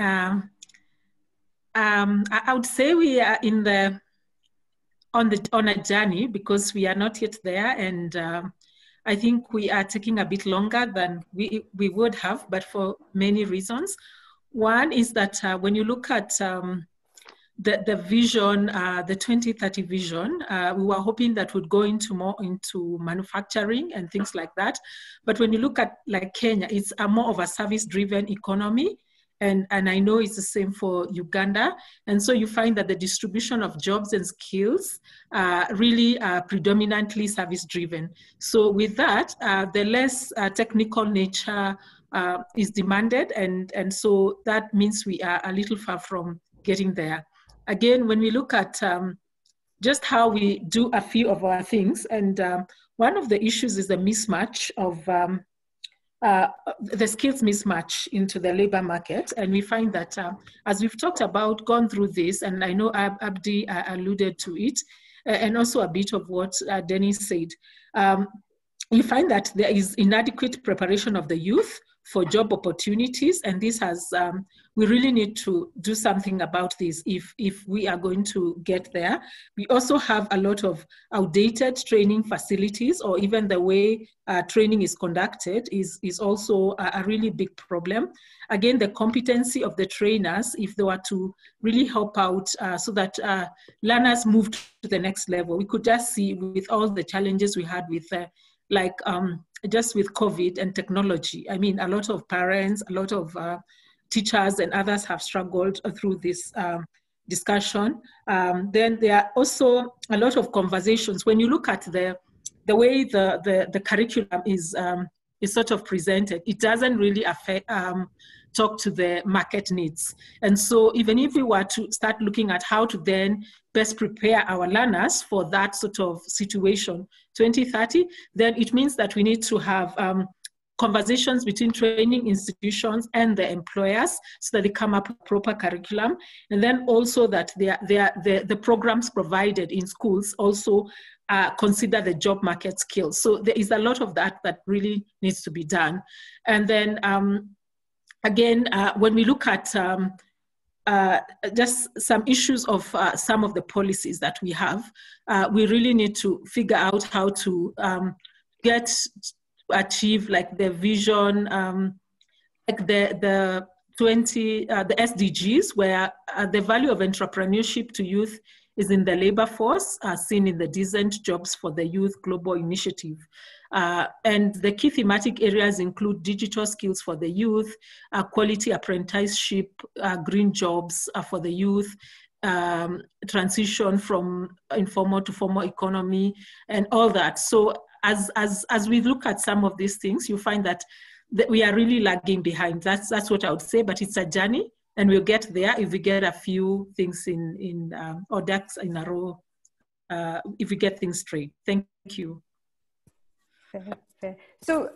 B: I would say we are on a journey because we are not yet there, and I think we are taking a bit longer than we would have, but for many reasons. One is that when you look at the vision, the 2030 vision, we were hoping that would go more into manufacturing and things like that. But when you look at like Kenya, it's more of a service-driven economy. And I know it's the same for Uganda. And so you find that the distribution of jobs and skills really are predominantly service-driven. So with that, the less technical nature is demanded. And so that means we are a little far from getting there. Again, when we look at just how we do a few of our things, and one of the issues is the mismatch of the skills mismatch into the labor market. And we find that as we've talked about, gone through this, and I know Abdi alluded to it, and also a bit of what Dennis said, you find that there is inadequate preparation of the youth for job opportunities, and this has, we really need to do something about this if we are going to get there. We also have a lot of outdated training facilities, or even the way training is conducted is also a really big problem. Again, the competency of the trainers, if they were to really help out so that learners moved to the next level. We could just see with all the challenges we had with just with COVID and technology. I mean, a lot of parents, a lot of teachers and others have struggled through this discussion. Then there are also a lot of conversations. When you look at the way the curriculum is sort of presented, it doesn't really affect talk to the market needs. And so even if we were to start looking at how to then best prepare our learners for that sort of situation, 2030, then it means that we need to have conversations between training institutions and the employers so that they come up with proper curriculum. And then also that the programs provided in schools also consider the job market skills. So there is a lot of that really needs to be done. And then again, when we look at just some issues of some of the policies that we have, we really need to figure out how to achieve like the vision, like the SDGs, where the value of entrepreneurship to youth is in the labor force, seen in the Decent Jobs for the Youth Global Initiative. And the key thematic areas include digital skills for the youth, quality apprenticeship, green jobs for the youth, transition from informal to formal economy, and all that. So as we look at some of these things, you find that we are really lagging behind. That's what I would say, but it's a journey, and we'll get there if we get a few things or ducks in a row, if we get things straight. Thank you.
A: Fair. So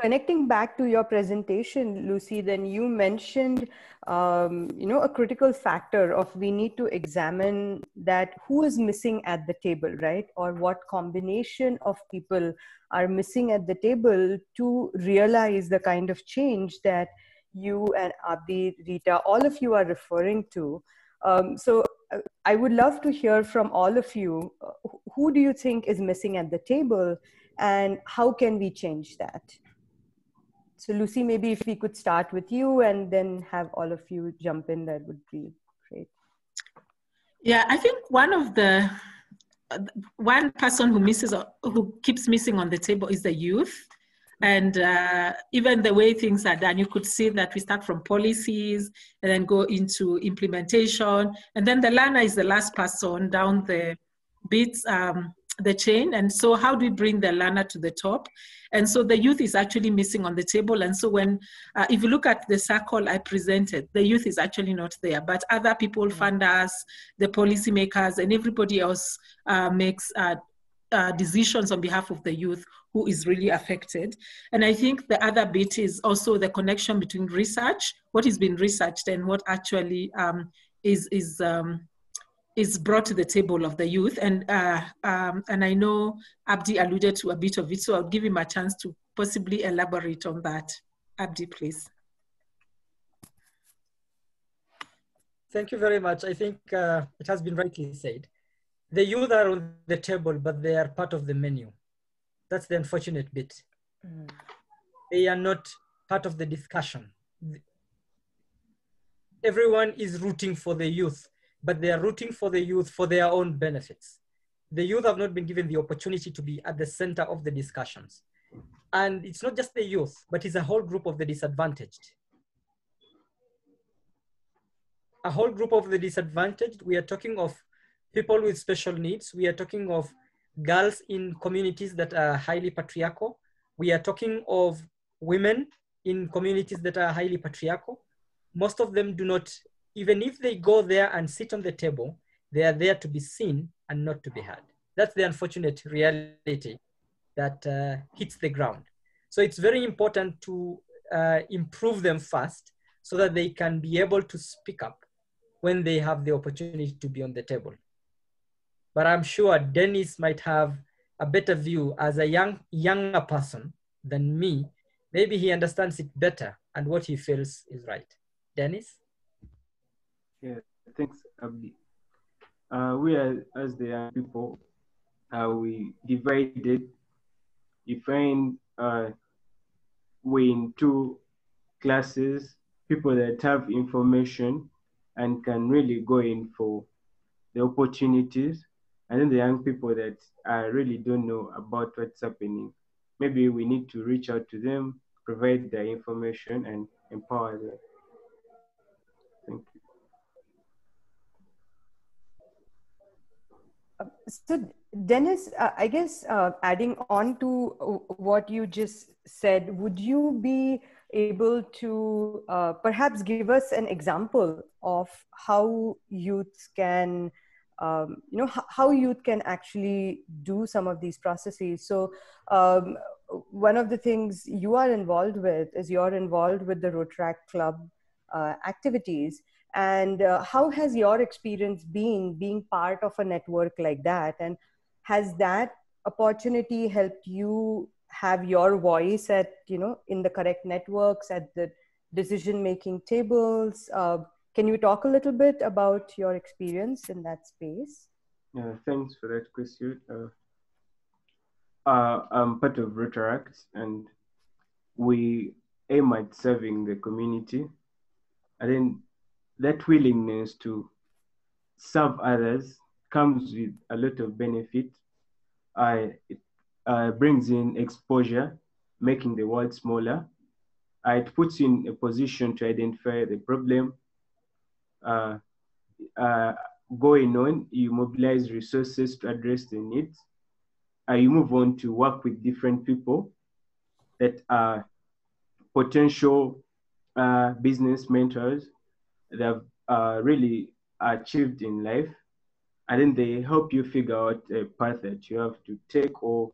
A: connecting back to your presentation, Lucy, then you mentioned, a critical factor of we need to examine that who is missing at the table, right? Or what combination of people are missing at the table to realize the kind of change that you and Abdi, Rita, all of you are referring to. So I would love to hear from all of you. Who do you think is missing at the table, and how can we change that? So Lucy, maybe if we could start with you and then have all of you jump in, that would be great.
B: Yeah, I think one person who keeps missing on the table is the youth. And even the way things are done, you could see that we start from policies and then go into implementation. And then the learner is the last person down the the chain. And so how do we bring the learner to the top? And so the youth is actually missing on the table. And so when, if you look at the circle I presented, the youth is actually not there, but other people, funders, the policymakers, and everybody else makes decisions on behalf of the youth who is really affected. And I think the other bit is also the connection between research, what is being researched, and what actually is brought to the table of the youth. And I know Abdi alluded to a bit of it, so I'll give him a chance to possibly elaborate on that. Abdi, please.
C: Thank you very much. I think it has been rightly said. The youth are on the table, but they are part of the menu. That's the unfortunate bit. They are not part of the discussion. Everyone is rooting for the youth, but they are rooting for the youth for their own benefits. The youth have not been given the opportunity to be at the center of the discussions. And it's not just the youth, but it's a whole group of the disadvantaged. A whole group of the disadvantaged. We are talking of people with special needs. We are talking of girls in communities that are highly patriarchal. We are talking of women in communities that are highly patriarchal. Most of them do not, even if they go there and sit on the table, they are there to be seen and not to be heard. That's the unfortunate reality that hits the ground. So it's very important to improve them first so that they can be able to speak up when they have the opportunity to be on the table. But I'm sure Dennis might have a better view as a younger person than me. Maybe he understands it better and what he feels is right. Dennis?
E: Yeah, thanks, Abdi. We as the young people, we divided, we in two classes, people that have information and can really go in for the opportunities, and then the young people that really don't know about what's happening. Maybe we need to reach out to them, provide their information, and empower them. Thank you.
A: So, Dennis, I guess adding on to what you just said, would you be able to perhaps give us an example of how youth can, how youth can actually do some of these processes? So, um, one of the things you are involved with is you're involved with the Rotaract Club activities. And how has your experience been being part of a network like that? And has that opportunity helped you have your voice at, in the correct networks, at the decision-making tables? Can you talk a little bit about your experience in that space?
E: Thanks for that question. I'm part of Rotaract, and we aim at serving the community. And then that willingness to serve others comes with a lot of benefit. It brings in exposure, making the world smaller. It puts you in a position to identify the problem uh, going on. You mobilize resources to address the needs. You move on to work with different people that are potential business mentors that have really achieved in life. And then they help you figure out a path that you have to take, or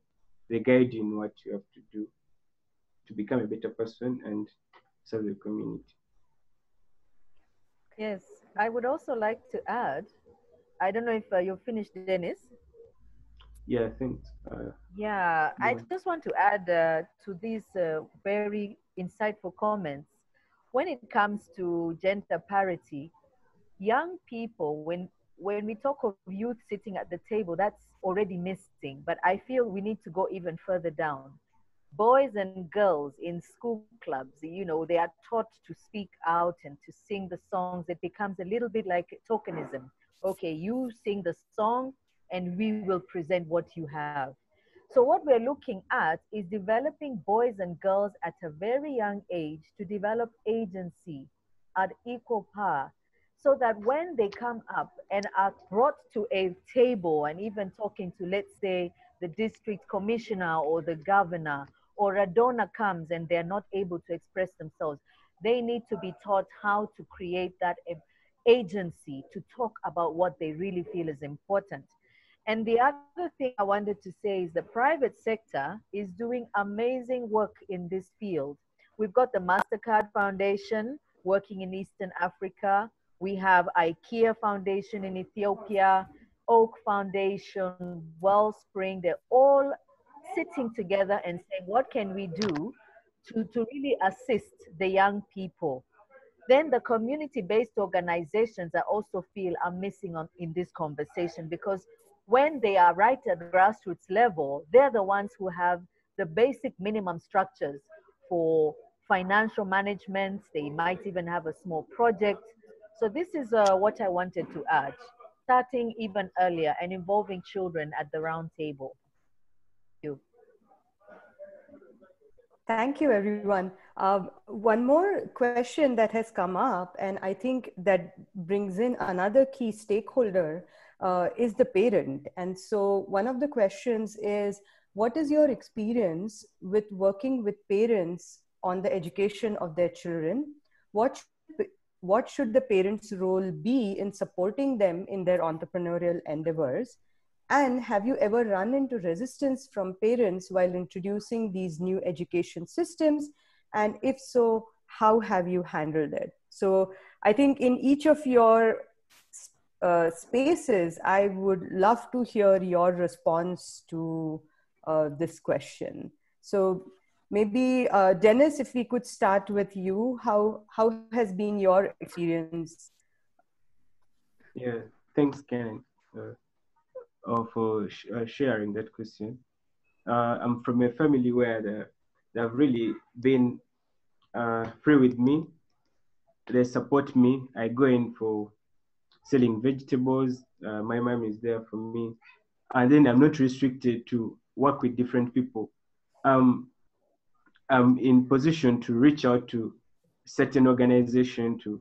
E: they guide you in what you have to do to become a better person and serve the community.
D: Yes, I would also like to add, I don't know if you're finished, Dennis.
E: Yeah, thanks.
D: Yeah, I just want to add to these very insightful comments. When it comes to gender parity, young people, when we talk of youth sitting at the table, that's already missing. But I feel we need to go even further down. Boys and girls in school clubs, they are taught to speak out and to sing the songs. It becomes a little bit like tokenism. Okay, you sing the song and we will present what you have. So what we're looking at is developing boys and girls at a very young age to develop agency at equal power, so that when they come up and are brought to a table and even talking to, let's say, the district commissioner or the governor, or a donor comes and they're not able to express themselves, they need to be taught how to create that agency to talk about what they really feel is important. And the other thing I wanted to say is the private sector is doing amazing work in this field. We've got the MasterCard Foundation working in Eastern Africa. We have IKEA Foundation in Ethiopia, Oak Foundation, Wellspring. They're all sitting together and saying, what can we do to really assist the young people? Then the community-based organizations I also feel are missing in this conversation, because when they are right at grassroots level, they're the ones who have the basic minimum structures for financial management. They might even have a small project. So this is what I wanted to add, starting even earlier and involving children at the round table. Thank you.
A: Thank you, everyone. One more question that has come up, and I think that brings in another key stakeholder, is the parent. And so one of the questions is, what is your experience with working with parents on the education of their children? What should the parents' role be in supporting them in their entrepreneurial endeavors? And have you ever run into resistance from parents while introducing these new education systems? And if so, how have you handled it? So I think in each of your spaces, I would love to hear your response to this question. So maybe Dennis, if we could start with you, how has been your experience?
E: Yeah, thanks, Ken, for sharing that question. I'm from a family where they've really been free with me. They support me. I go in for selling vegetables. My mom is there for me. And then I'm not restricted to work with different people. I'm in position to reach out to certain organization to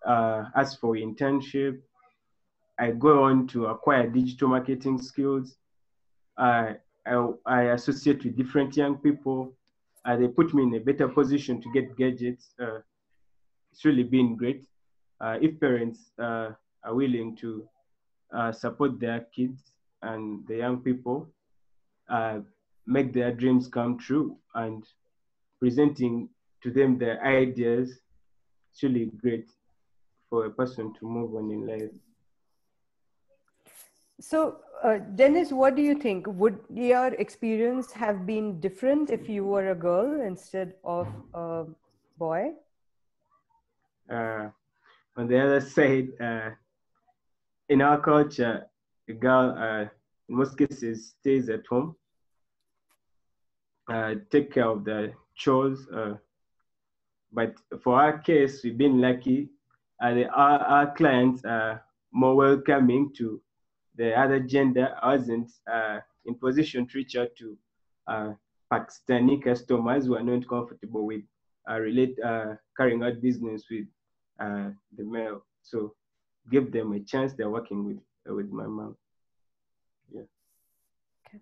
E: ask for internship. I go on to acquire digital marketing skills. I associate with different young people. They put me in a better position to get gadgets. It's really been great. If parents are willing to support their kids and the young people, make their dreams come true, and presenting to them their ideas, it's really great for a person to move on in life.
A: So, Dennis, what do you think? Would your experience have been different if you were a girl instead of a boy?
E: On the other side, in our culture, a girl, in most cases, stays at home, take care of the chores. But for our case, we've been lucky. Our clients are more welcoming to the other gender. I wasn't in position to reach out to Pakistani customers who are not comfortable with carrying out business with the male. So give them a chance. They're working with my mom. Yeah.
A: Okay.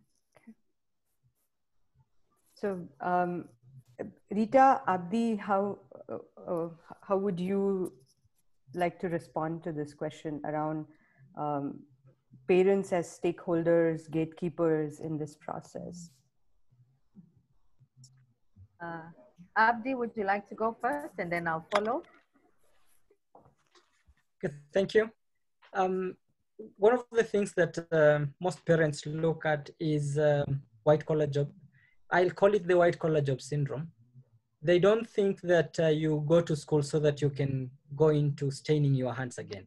A: So, Rita, Abdi, how would you like to respond to this question around parents as stakeholders, gatekeepers in this process?
D: Abdi, would you like to go first and then I'll follow?
C: Okay, thank you. One of the things that most parents look at is white collar job. I'll call it the white collar job syndrome. They don't think that you go to school so that you can go into staining your hands again.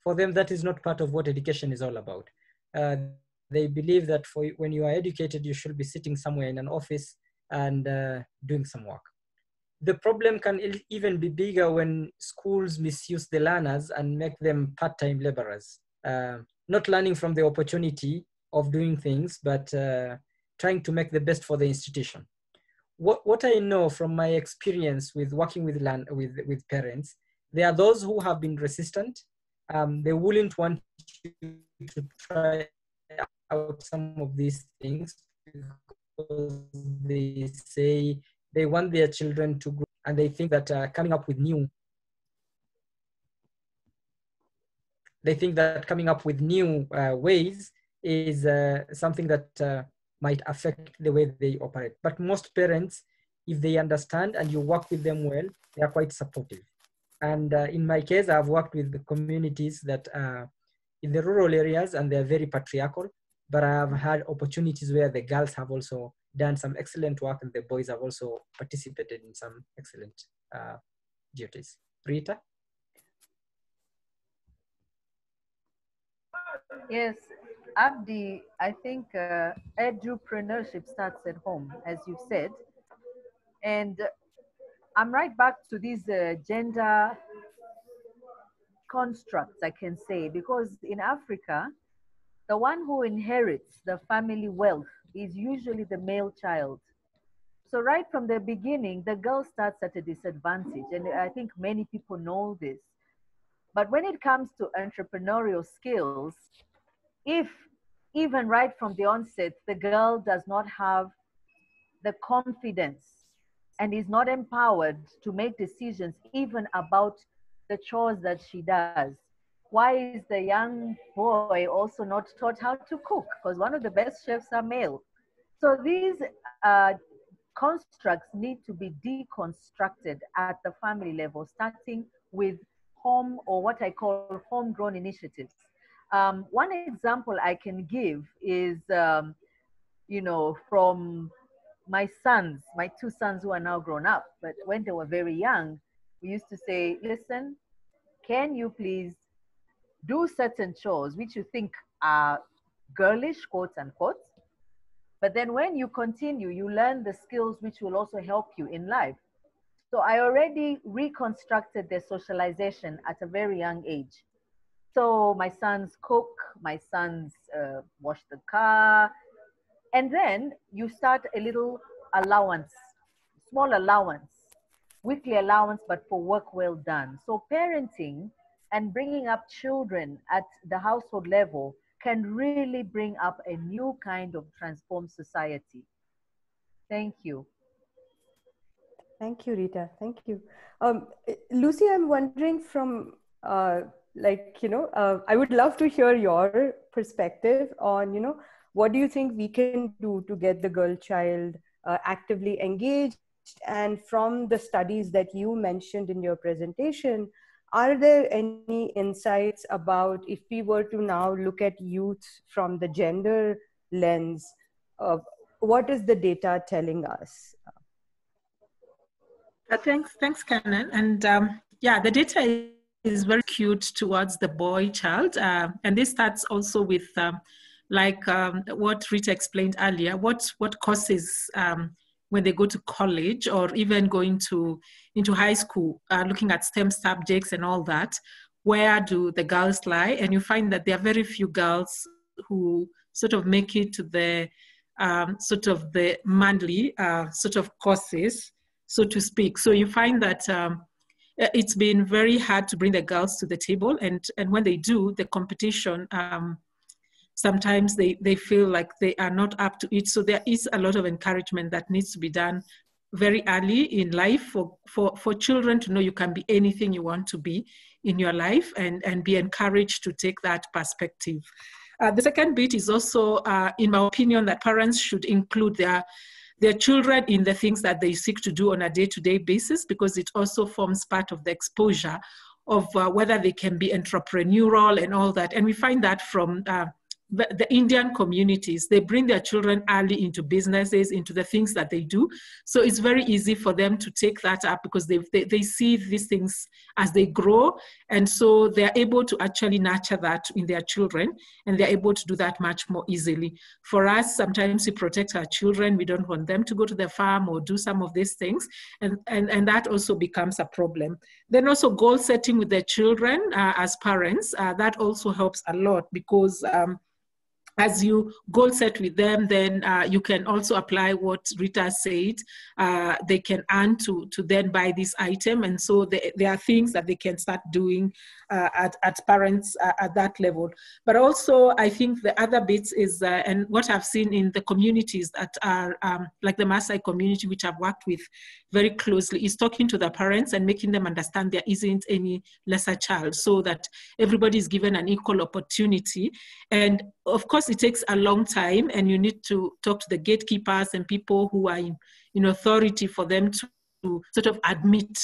C: For them, that is not part of what education is all about. They believe that when you are educated, you should be sitting somewhere in an office and doing some work. The problem can even be bigger when schools misuse the learners and make them part-time laborers, not learning from the opportunity of doing things, but trying to make the best for the institution. What I know from my experience with working with parents, there are those who have been resistant. They wouldn't want you to try out some of these things because they say they want their children to grow, and they think that coming up with new ways is something that might affect the way they operate. But most parents, if they understand and you work with them well, they are quite supportive. And in my case, I've worked with the communities that are in the rural areas and they're very patriarchal, but I have had opportunities where the girls have also done some excellent work and the boys have also participated in some excellent duties. Rita?
D: Yes, Abdi, I think edupreneurship starts at home, as you said. And I'm right back to these gender constructs, I can say, because in Africa, the one who inherits the family wealth is usually the male child. So right from the beginning, the girl starts at a disadvantage. And I think many people know this. But when it comes to entrepreneurial skills, if even right from the onset, the girl does not have the confidence and is not empowered to make decisions even about the chores that she does, why is the young boy also not taught how to cook? Because one of the best chefs are male. So these constructs need to be deconstructed at the family level, starting with home, or what I call homegrown initiatives. One example I can give is, from my sons, my two sons who are now grown up, but when they were very young, we used to say, listen, can you please do certain chores which you think are girlish, quote unquote, but then when you continue, you learn the skills which will also help you in life. So I already reconstructed their socialization at a very young age. So my sons cook, my sons wash the car, and then you start a little allowance, small allowance, weekly allowance, but for work well done. So parenting and bringing up children at the household level can really bring up a new kind of transformed society. Thank you.
A: Thank you, Rita. Thank you. Lucy, I'm wondering from, I would love to hear your perspective on, what do you think we can do to get the girl child actively engaged? And from the studies that you mentioned in your presentation, are there any insights about if we were to now look at youth from the gender lens, what is the data telling us?
B: Thanks, Canon. And yeah, the data is very skewed towards the boy child. And this starts also with, what Rita explained earlier, what causes when they go to college or even going into high school, looking at STEM subjects and all that, where do the girls lie? And you find that there are very few girls who sort of make it to the sort of the manly sort of courses, so to speak. So you find that it's been very hard to bring the girls to the table. And when they do, the competition, sometimes they feel like they are not up to it. So there is a lot of encouragement that needs to be done very early in life for children to know you can be anything you want to be in your life, and be encouraged to take that perspective. The second bit is also, in my opinion, that parents should include their children in the things that they seek to do on a day-to-day basis, because it also forms part of the exposure of whether they can be entrepreneurial and all that. And we find that from the Indian communities, they bring their children early into businesses, into the things that they do. So it's very easy for them to take that up because they see these things as they grow. And so they're able to actually nurture that in their children, and they're able to do that much more easily. For us, sometimes we protect our children. We don't want them to go to the farm or do some of these things. And that also becomes a problem. Then also goal setting with their children as parents, that also helps a lot, because as you goal set with them, then you can also apply what Rita said. They can earn to then buy this item. And so there are things that they can start doing at parents at that level. But also, I think the other bits is, and what I've seen in the communities that are like the Maasai community, which I've worked with very closely, is talking to the parents and making them understand there isn't any lesser child, so that everybody is given an equal opportunity. And of course, it takes a long time, and you need to talk to the gatekeepers and people who are in authority for them to sort of admit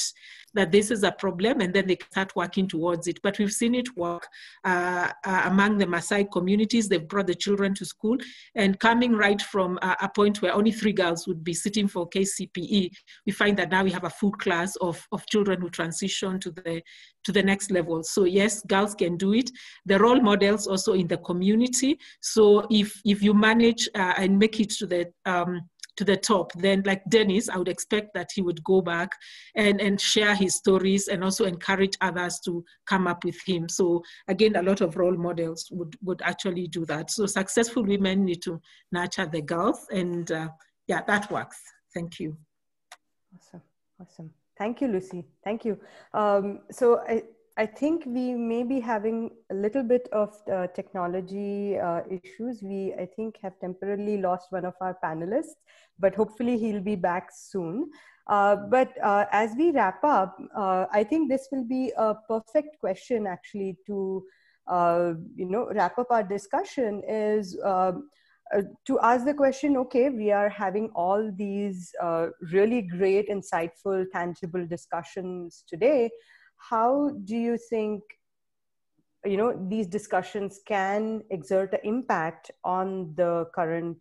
B: that this is a problem, and then they start working towards it. But we've seen it work among the Maasai communities. They've brought the children to school, and coming right from a point where only 3 girls would be sitting for KCPE, we find that now we have a full class of children who transition to the next level. So yes, girls can do it. The role models also in the community. So if you manage and make it to the top, then like Dennis, I would expect that he would go back and share his stories, and also encourage others to come up with him. So again, a lot of role models would actually do that. So successful women need to nurture the girls, and yeah, that works. Thank you.
A: Awesome. Thank you, Lucy. Thank you. So I think we may be having a little bit of technology issues. We, I think, have temporarily lost one of our panelists, but hopefully he'll be back soon. But as we wrap up, I think this will be a perfect question actually to, wrap up our discussion, is to ask the question, okay, we are having all these really great, insightful, tangible discussions today. How do you think, these discussions can exert an impact on the current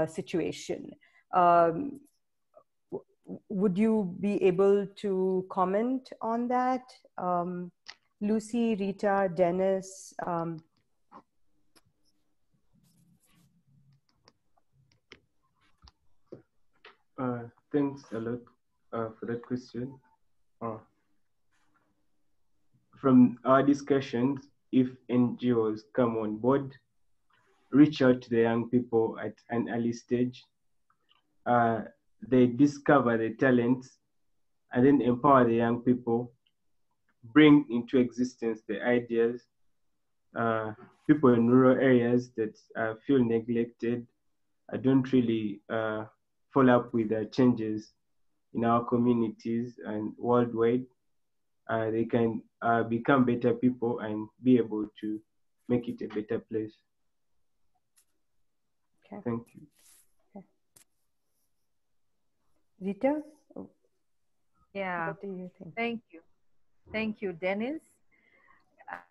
A: situation? Would you be able to comment on that? Lucy, Rita, Dennis?
E: Thanks a lot for that question. From our discussions, if NGOs come on board, reach out to the young people at an early stage, they discover the talents, and then empower the young people bring into existence the ideas. People in rural areas that feel neglected, don't really follow up with the changes in our communities and worldwide. They can become better people and be able to make it a better place.
A: Okay.
E: Thank you.
A: Okay. Rita?
D: Yeah.
A: What do you think?
D: Thank you. Thank you, Dennis.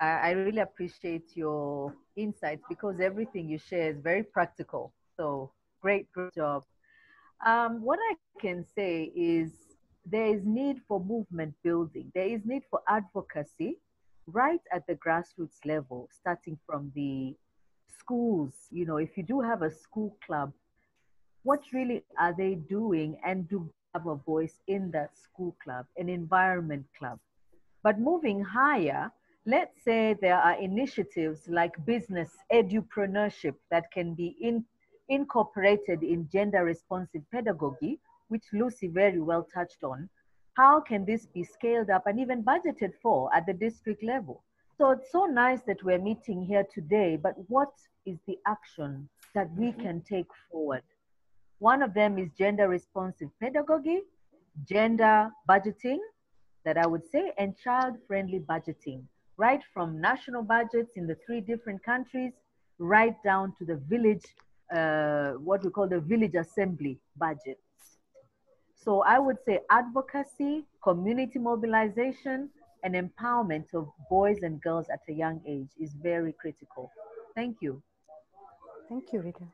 D: I really appreciate your insights because everything you share is very practical. So great job. What I can say is there is need for movement building. There is need for advocacy right at the grassroots level, starting from the schools. You know, if you do have a school club, what really are they doing, and do have a voice in that school club, an environment club? But moving higher, let's say there are initiatives like business edupreneurship that can be incorporated in gender responsive pedagogy, which Lucy very well touched on. How can this be scaled up and even budgeted for at the district level? So it's so nice that we're meeting here today, but what is the action that we can take forward? One of them is gender responsive pedagogy, gender budgeting, that I would say, and child-friendly budgeting, right from national budgets in the 3 different countries, right down to the village, what we call the village assembly budgets. So I would say advocacy, community mobilization, and empowerment of boys and girls at a young age is very critical. Thank you.
A: Thank you, Rita.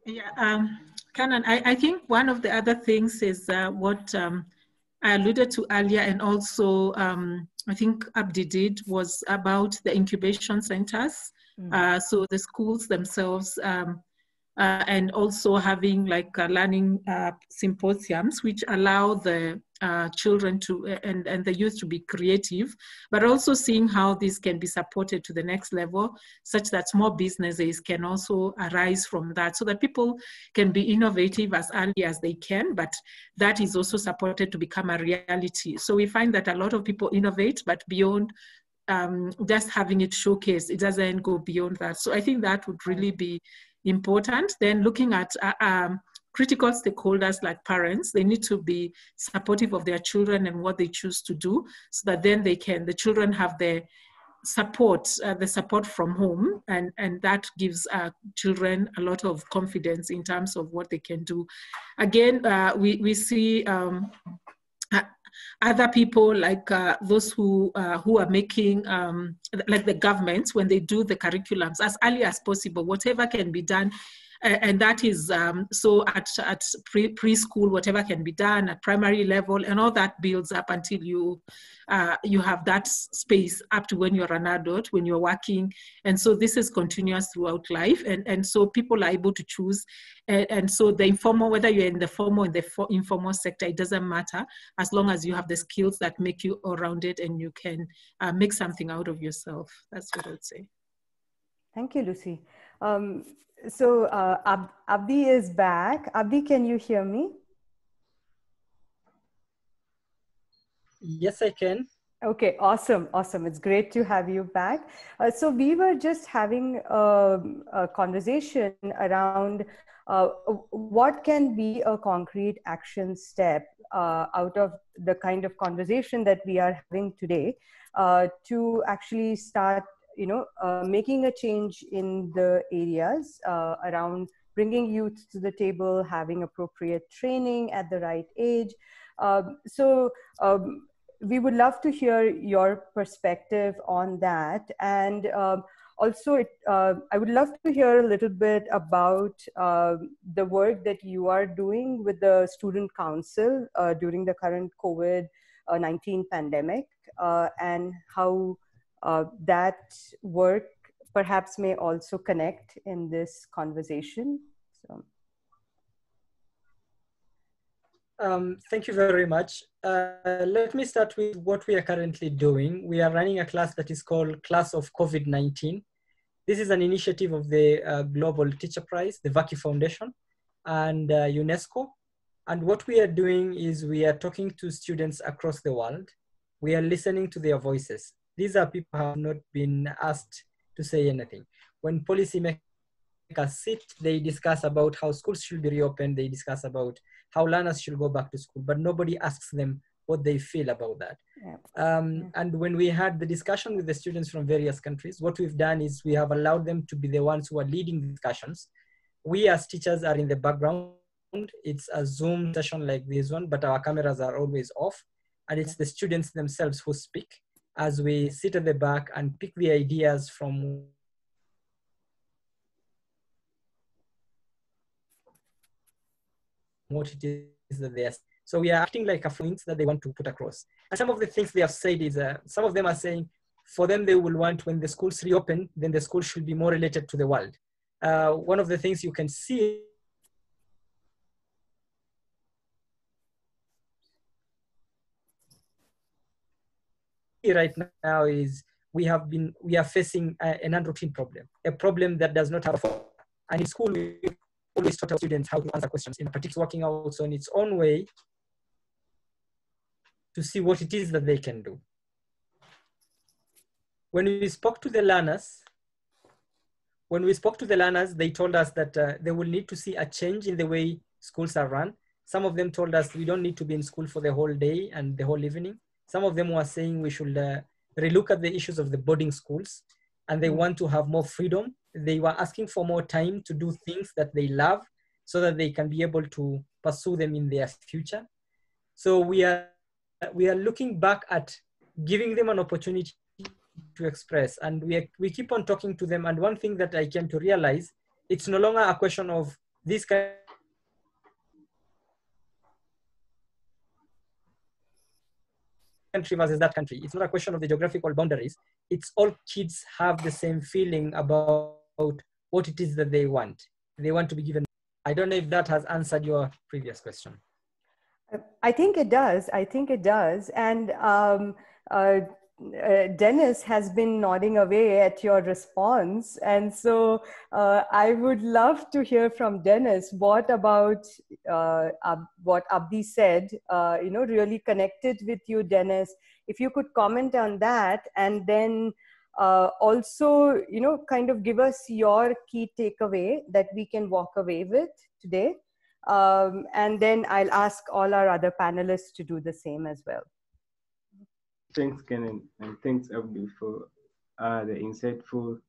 B: Yeah, Canon, I think one of the other things is what I alluded to earlier, and also I think Abdi did, was about the incubation centers. So the schools themselves, and also having like learning symposiums, which allow the children to and the youth to be creative, but also seeing how this can be supported to the next level, such that small businesses can also arise from that, so that people can be innovative as early as they can, but that is also supported to become a reality. So we find that a lot of people innovate, but beyond just having it showcased, it doesn't go beyond that. So I think that would really be important. Then looking at critical stakeholders like parents, they need to be supportive of their children and what they choose to do, so that then the children have the support from home, and that gives children a lot of confidence in terms of what they can do. Again, we see other people like those who are making, like the governments, when they do the curriculums as early as possible, whatever can be done. And that is, so at preschool, whatever can be done at primary level, and all that builds up until you have that space up to when you're an adult, when you're working. And so this is continuous throughout life. And so people are able to choose. And so the informal, whether you're in the formal or in the informal sector, it doesn't matter, as long as you have the skills that make you all-rounded and you can make something out of yourself. That's what I would say.
A: Thank you, Lucy. So Abdi is back. Abdi, can you hear me?
C: Yes, I can.
A: Okay, awesome. It's great to have you back. So we were just having a conversation around what can be a concrete action step out of the kind of conversation that we are having today to actually start making a change in the areas around bringing youth to the table, having appropriate training at the right age. We would love to hear your perspective on that. And also, I would love to hear a little bit about the work that you are doing with the Student Council during the current COVID-19 pandemic, and how that work perhaps may also connect in this conversation. So.
C: Thank you very much. Let me start with what we are currently doing. We are running a class that is called Class of COVID-19. This is an initiative of the Global Teacher Prize, the Vaki Foundation, and UNESCO. And what we are doing is we are talking to students across the world. We are listening to their voices. These are people who have not been asked to say anything. When policymakers sit, they discuss about how schools should be reopened. They discuss about how learners should go back to school, but nobody asks them what they feel about that. And when we had the discussion with the students from various countries, what we've done is we have allowed them to be the ones who are leading discussions. We as teachers are in the background. It's a Zoom session like this one, but our cameras are always off. And it's the students themselves who speak as we sit at the back and pick the ideas from what it is that they are. So we are acting like a points that they want to put across. And some of the things they have said is, some of them are saying, for them, they will want when the schools reopen, then the school should be more related to the world. One of the things you can see right now is we are facing an unroutine problem, a problem that does not have a formula. And in school, we always taught our students how to answer questions in particular, working also in its own way to see what it is that they can do. When we spoke to the learners, they told us that they will need to see a change in the way schools are run. Some of them told us we don't need to be in school for the whole day and the whole evening. Some of them were saying we should relook at the issues of the boarding schools, and they want to have more freedom. They were asking for more time to do things that they love so that they can be able to pursue them in their future. So we are looking back at giving them an opportunity to express, and we keep on talking to them. And one thing that I came to realize, it's no longer a question of this country versus that country. It's not a question of the geographical boundaries. It's all kids have the same feeling about what it is that they want. They want to be given. I don't know if that has answered your previous question.
A: I think it does. And Dennis has been nodding away at your response. And so I would love to hear from Dennis. What about what Abdi said, really connected with you, Dennis? If you could comment on that, and then also, kind of give us your key takeaway that we can walk away with today. And then I'll ask all our other panelists to do the same as well.
E: Thanks, Kenan, and thanks, Abdul, for the insightful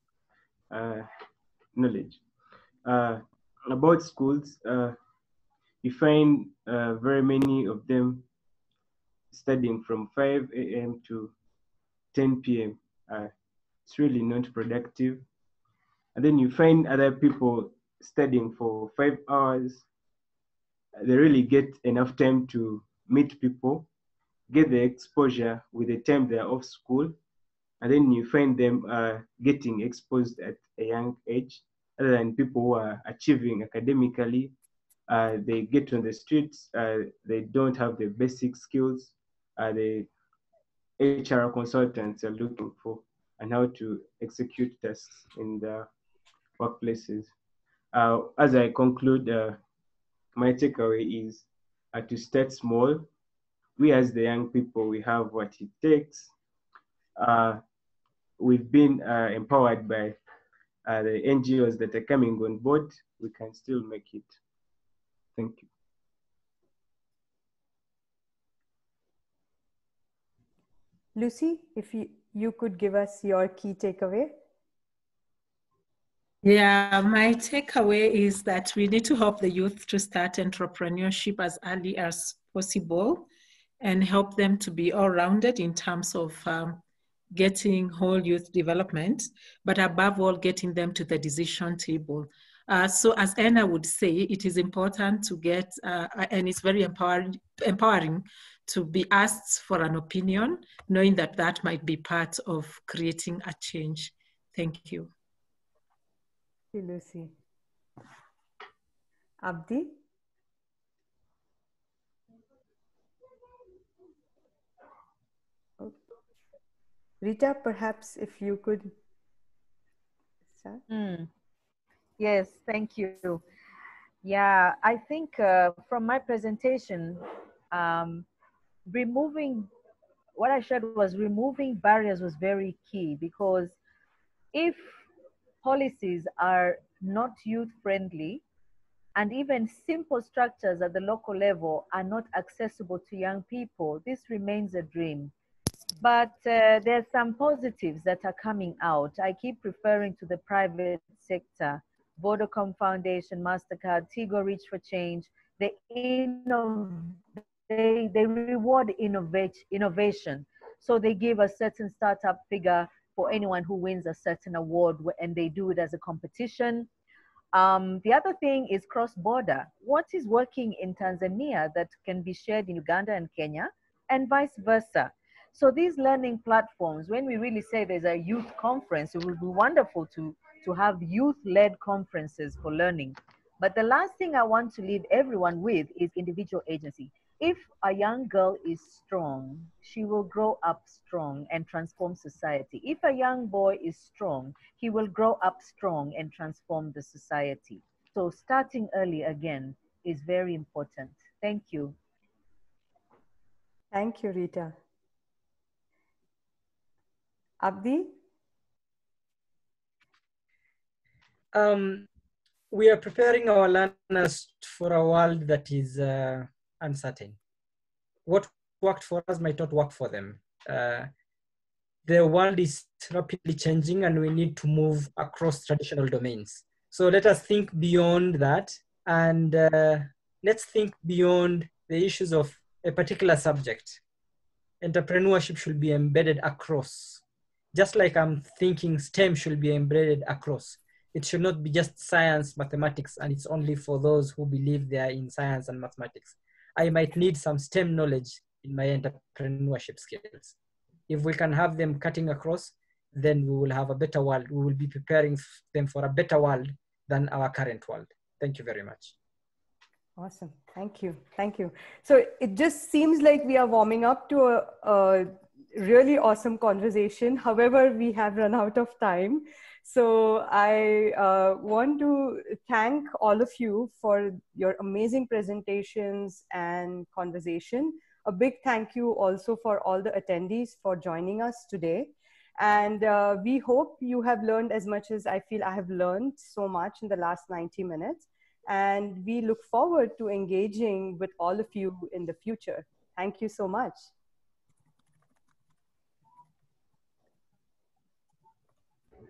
E: knowledge. About schools, you find very many of them studying from 5 a.m. to 10 p.m. It's really not productive. And then you find other people studying for 5 hours. They really get enough time to meet people, get the exposure with the time they're off school, and then you find them getting exposed at a young age, other than people who are achieving academically. They get on the streets, they don't have the basic skills the HR consultants are looking for, and how to execute tasks in the workplaces. As I conclude, my takeaway is to start small. We as the young people, we have what it takes. We've been empowered by the NGOs that are coming on board. We can still make it. Thank you.
A: Lucy, if you could give us your key takeaway.
B: Yeah, my takeaway is that we need to help the youth to start entrepreneurship as early as possible and help them to be all-rounded in terms of getting whole youth development, but above all, getting them to the decision table. So as Anna would say, it is important to get, and it's very empowering to be asked for an opinion, knowing that that might be part of creating a change. Thank you.
A: Thank you, Lucy. Abdi? Oh. Rita, perhaps if you could start.
D: Yes, thank you. Yeah, I think from my presentation, um, removing what I shared was removing barriers was very key, because if policies are not youth friendly, and even simple structures at the local level are not accessible to young people, this remains a dream. But there's some positives that are coming out. I keep referring to the private sector, Vodacom Foundation, MasterCard, Tigo Reach for Change. They reward innovation. So they give a certain startup figure for anyone who wins a certain award, and they do it as a competition. The other thing is cross-border. What is working in Tanzania that can be shared in Uganda and Kenya, and vice versa. So these learning platforms, when we really say there's a youth conference, it would be wonderful to have youth-led conferences for learning. But the last thing I want to leave everyone with is individual agency. If a young girl is strong, she will grow up strong and transform society. If a young boy is strong, he will grow up strong and transform the society. So starting early again is very important. Thank you.
A: Thank you, Rita. Abdi?
C: We are preparing our learners for a world that is uncertain. What worked for us might not work for them. The world is rapidly changing and we need to move across traditional domains. So let us think beyond that, and let's think beyond the issues of a particular subject. Entrepreneurship should be embedded across. Just like I'm thinking STEM should be embedded across. It should not be just science, mathematics, and it's only for those who believe they are in science and mathematics. I might need some STEM knowledge in my entrepreneurship skills. If we can have them cutting across, then we will have a better world. We will be preparing them for a better world than our current world. Thank you very much.
A: Awesome. Thank you. Thank you. So it just seems like we are warming up to a really awesome conversation. However, we have run out of time. So I want to thank all of you for your amazing presentations and conversation. A big thank you also for all the attendees for joining us today. And we hope you have learned as much as I feel I have learned so much in the last 90 minutes. And we look forward to engaging with all of you in the future. Thank you so much.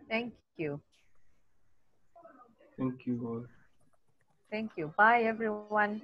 D: Thank you.
E: Thank you all.
D: Thank you. Bye, everyone.